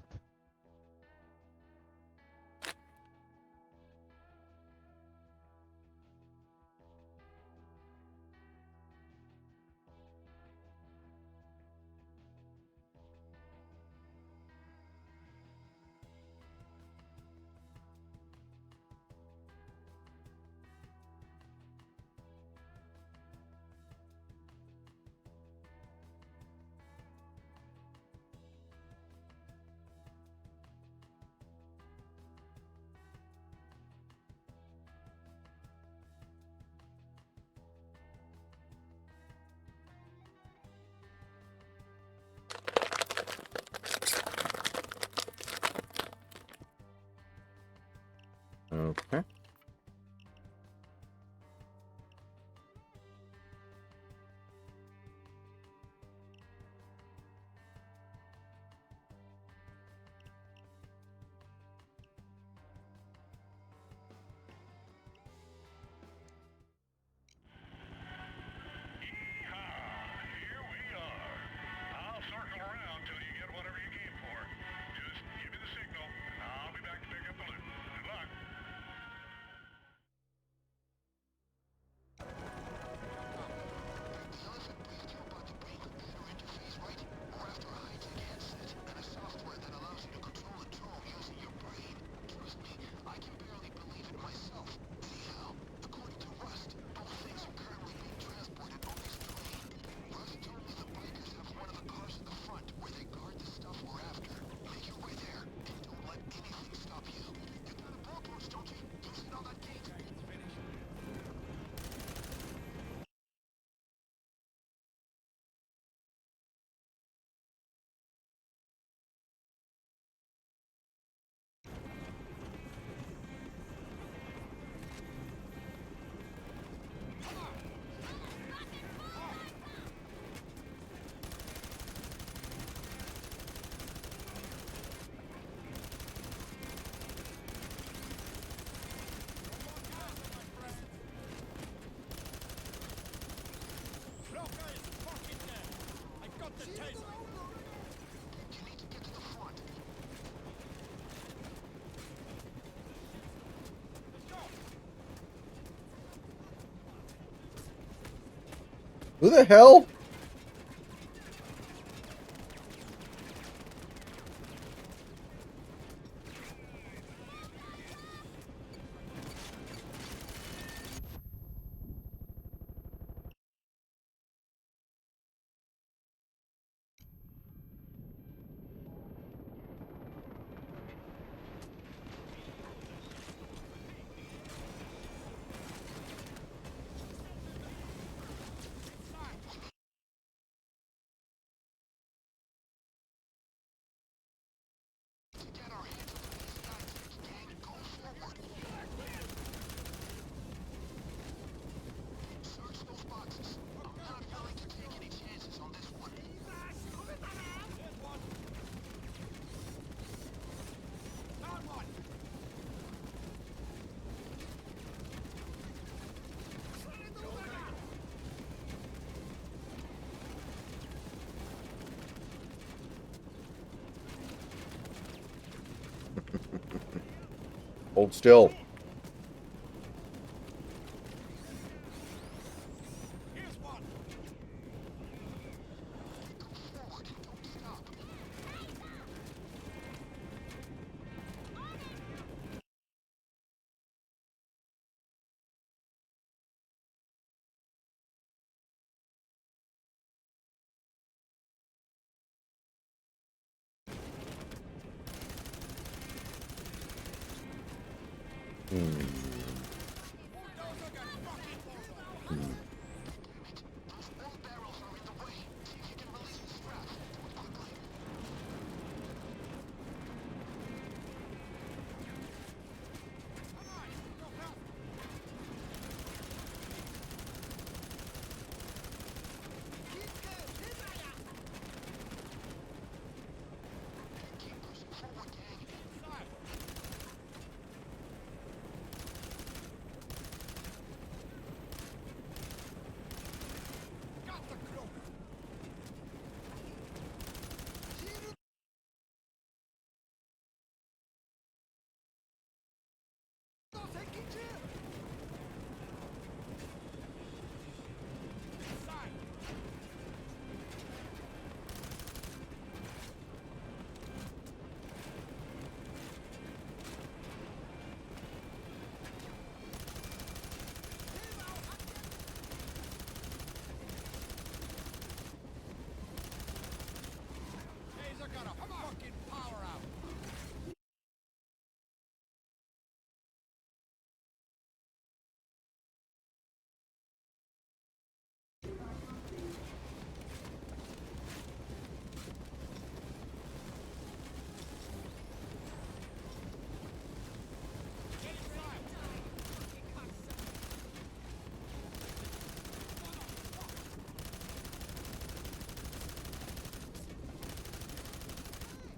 Okay. Here we are. I'll circle around till you get whatever you came for. Just give me the signal, and I'll be back to pick up the loot. Good luck. The elephant briefed you about the brain computer interface, right? We're after a high-tech headset and a software that allows you to control a drone using your brain. Trust me, I can barely believe it myself. Anyhow, according to Rust, both things are currently being transported on this train. Rust told me the bikers have one of the cars in the front where they guard the stuff we're after. Make your way there, and don't let anything stop you. You've got a ballpoint, don't you? Use it on that gate. You need to get to the front. Who the hell? Get our hands on the PCI gang and go forward. Search those boxes. I'm not willing to take any chances on this one. Hold still. Go forward and don't stop. Those oil barrels are in the way. See if you can release the strap. Do it quickly. Keep pushing forward, gang.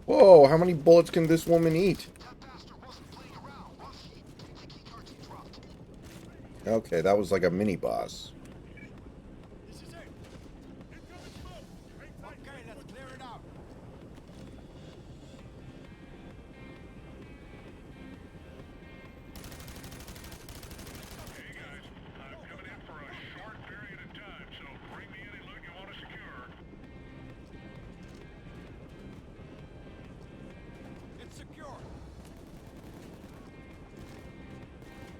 Whoa, how many bullets can this woman eat? That bastard wasn't playing around, was he? The key cards he dropped. Okay, that was like a mini boss. This is it. Incoming smoke. Okay, let's clear it out. Hey guys, I'm coming in for a short period of time, so bring me any loot you want to secure. It's secure.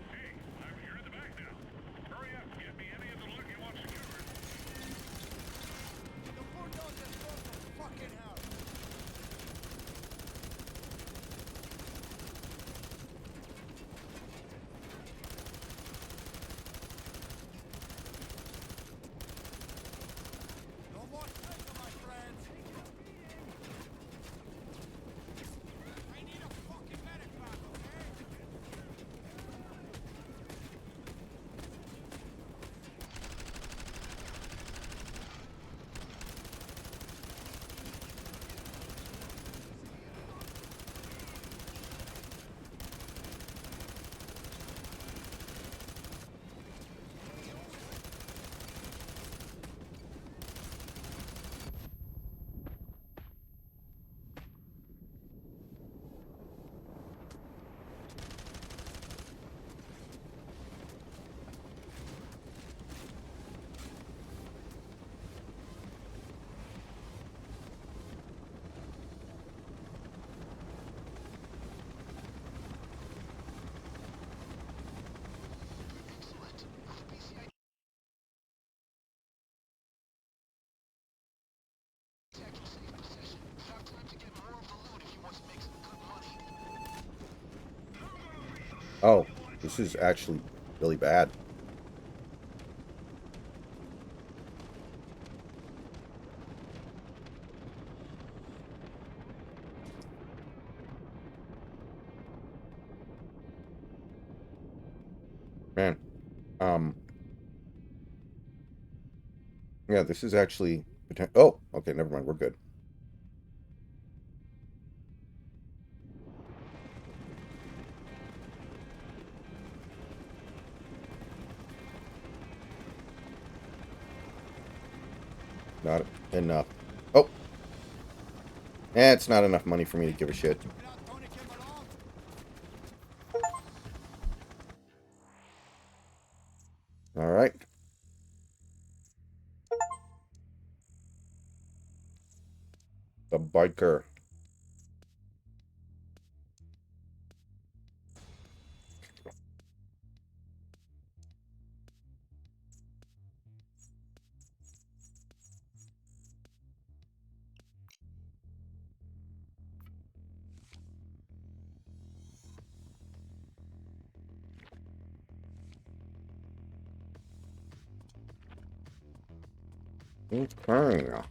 Hey, you're in the back now. Hurry up, get me any of the loot you want secured. The bulldozer's going to fucking hell. No more taker, my friends. I need a fucking medic back, okay? Excellent. With BCI tech in safe possession, you have time to get more of the loot if you want to make some good money. Oh, this is actually really bad. Man. Yeah, this is actually... Oh, okay, never mind. We're good. Not enough. Oh! It's not enough money for me to give a shit. Check it out, Tony came along. Alright. The biker.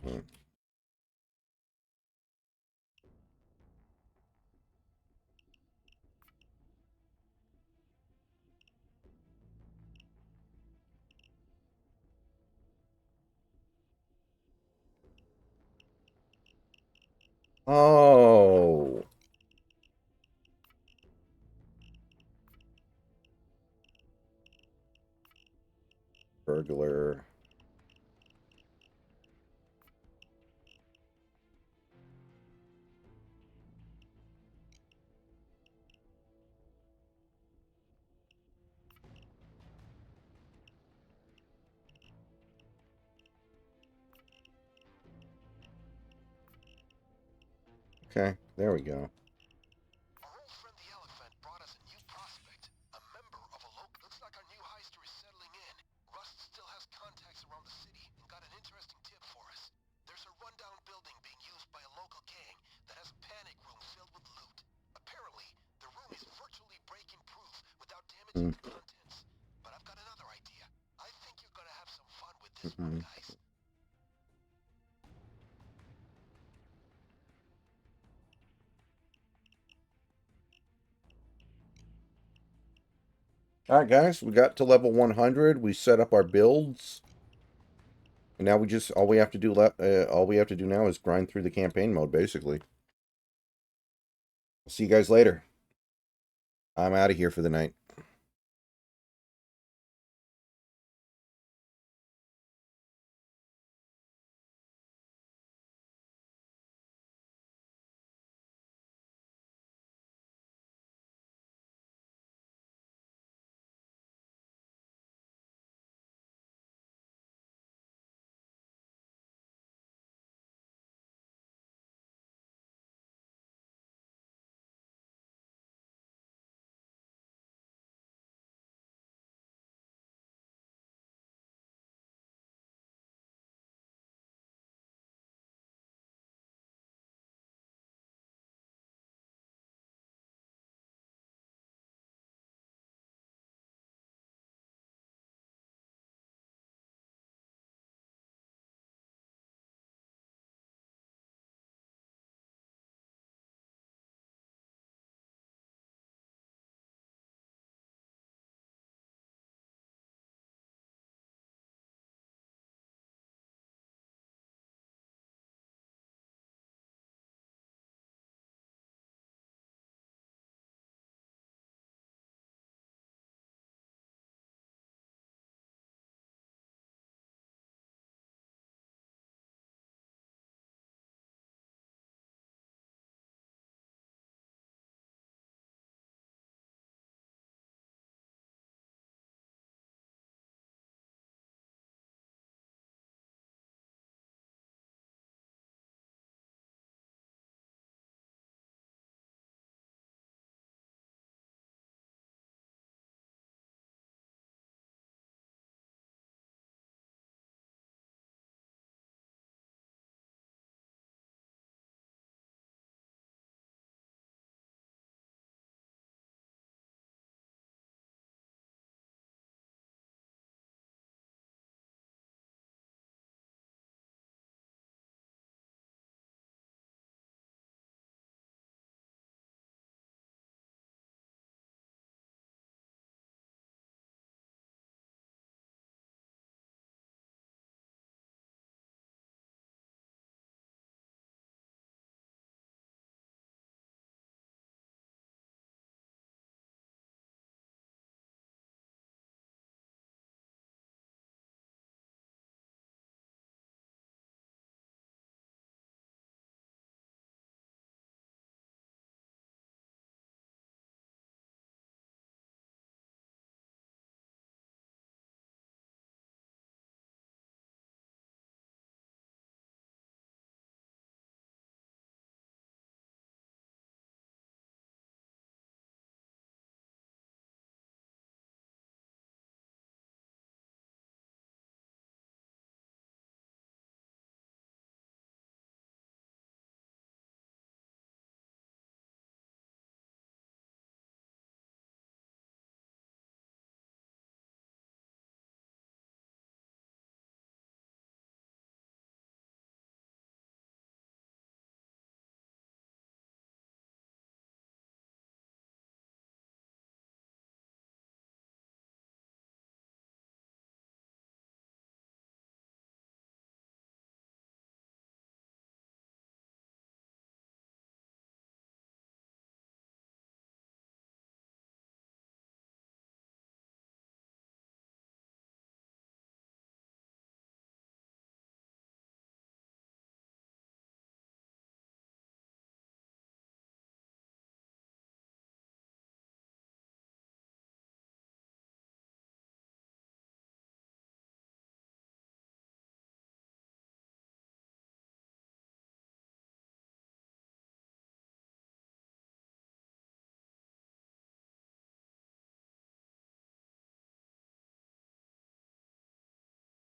Okay. Oh. Burglar. Okay, there we go. Our old friend the elephant brought us a new prospect. A member of a local... Looks like our new heister is settling in. Rust still has contacts around the city and got an interesting tip for us. There's a rundown building being used by a local gang that has a panic room filled with loot. Apparently, the room is virtually break-in proof without damaging the contents. But I've got another idea. I think you're gonna have some fun with this one, guys. Alright, guys, we got to level 100. We set up our builds. And now we just... all we have to do now is grind through the campaign mode, basically. See you guys later. I'm out of here for the night.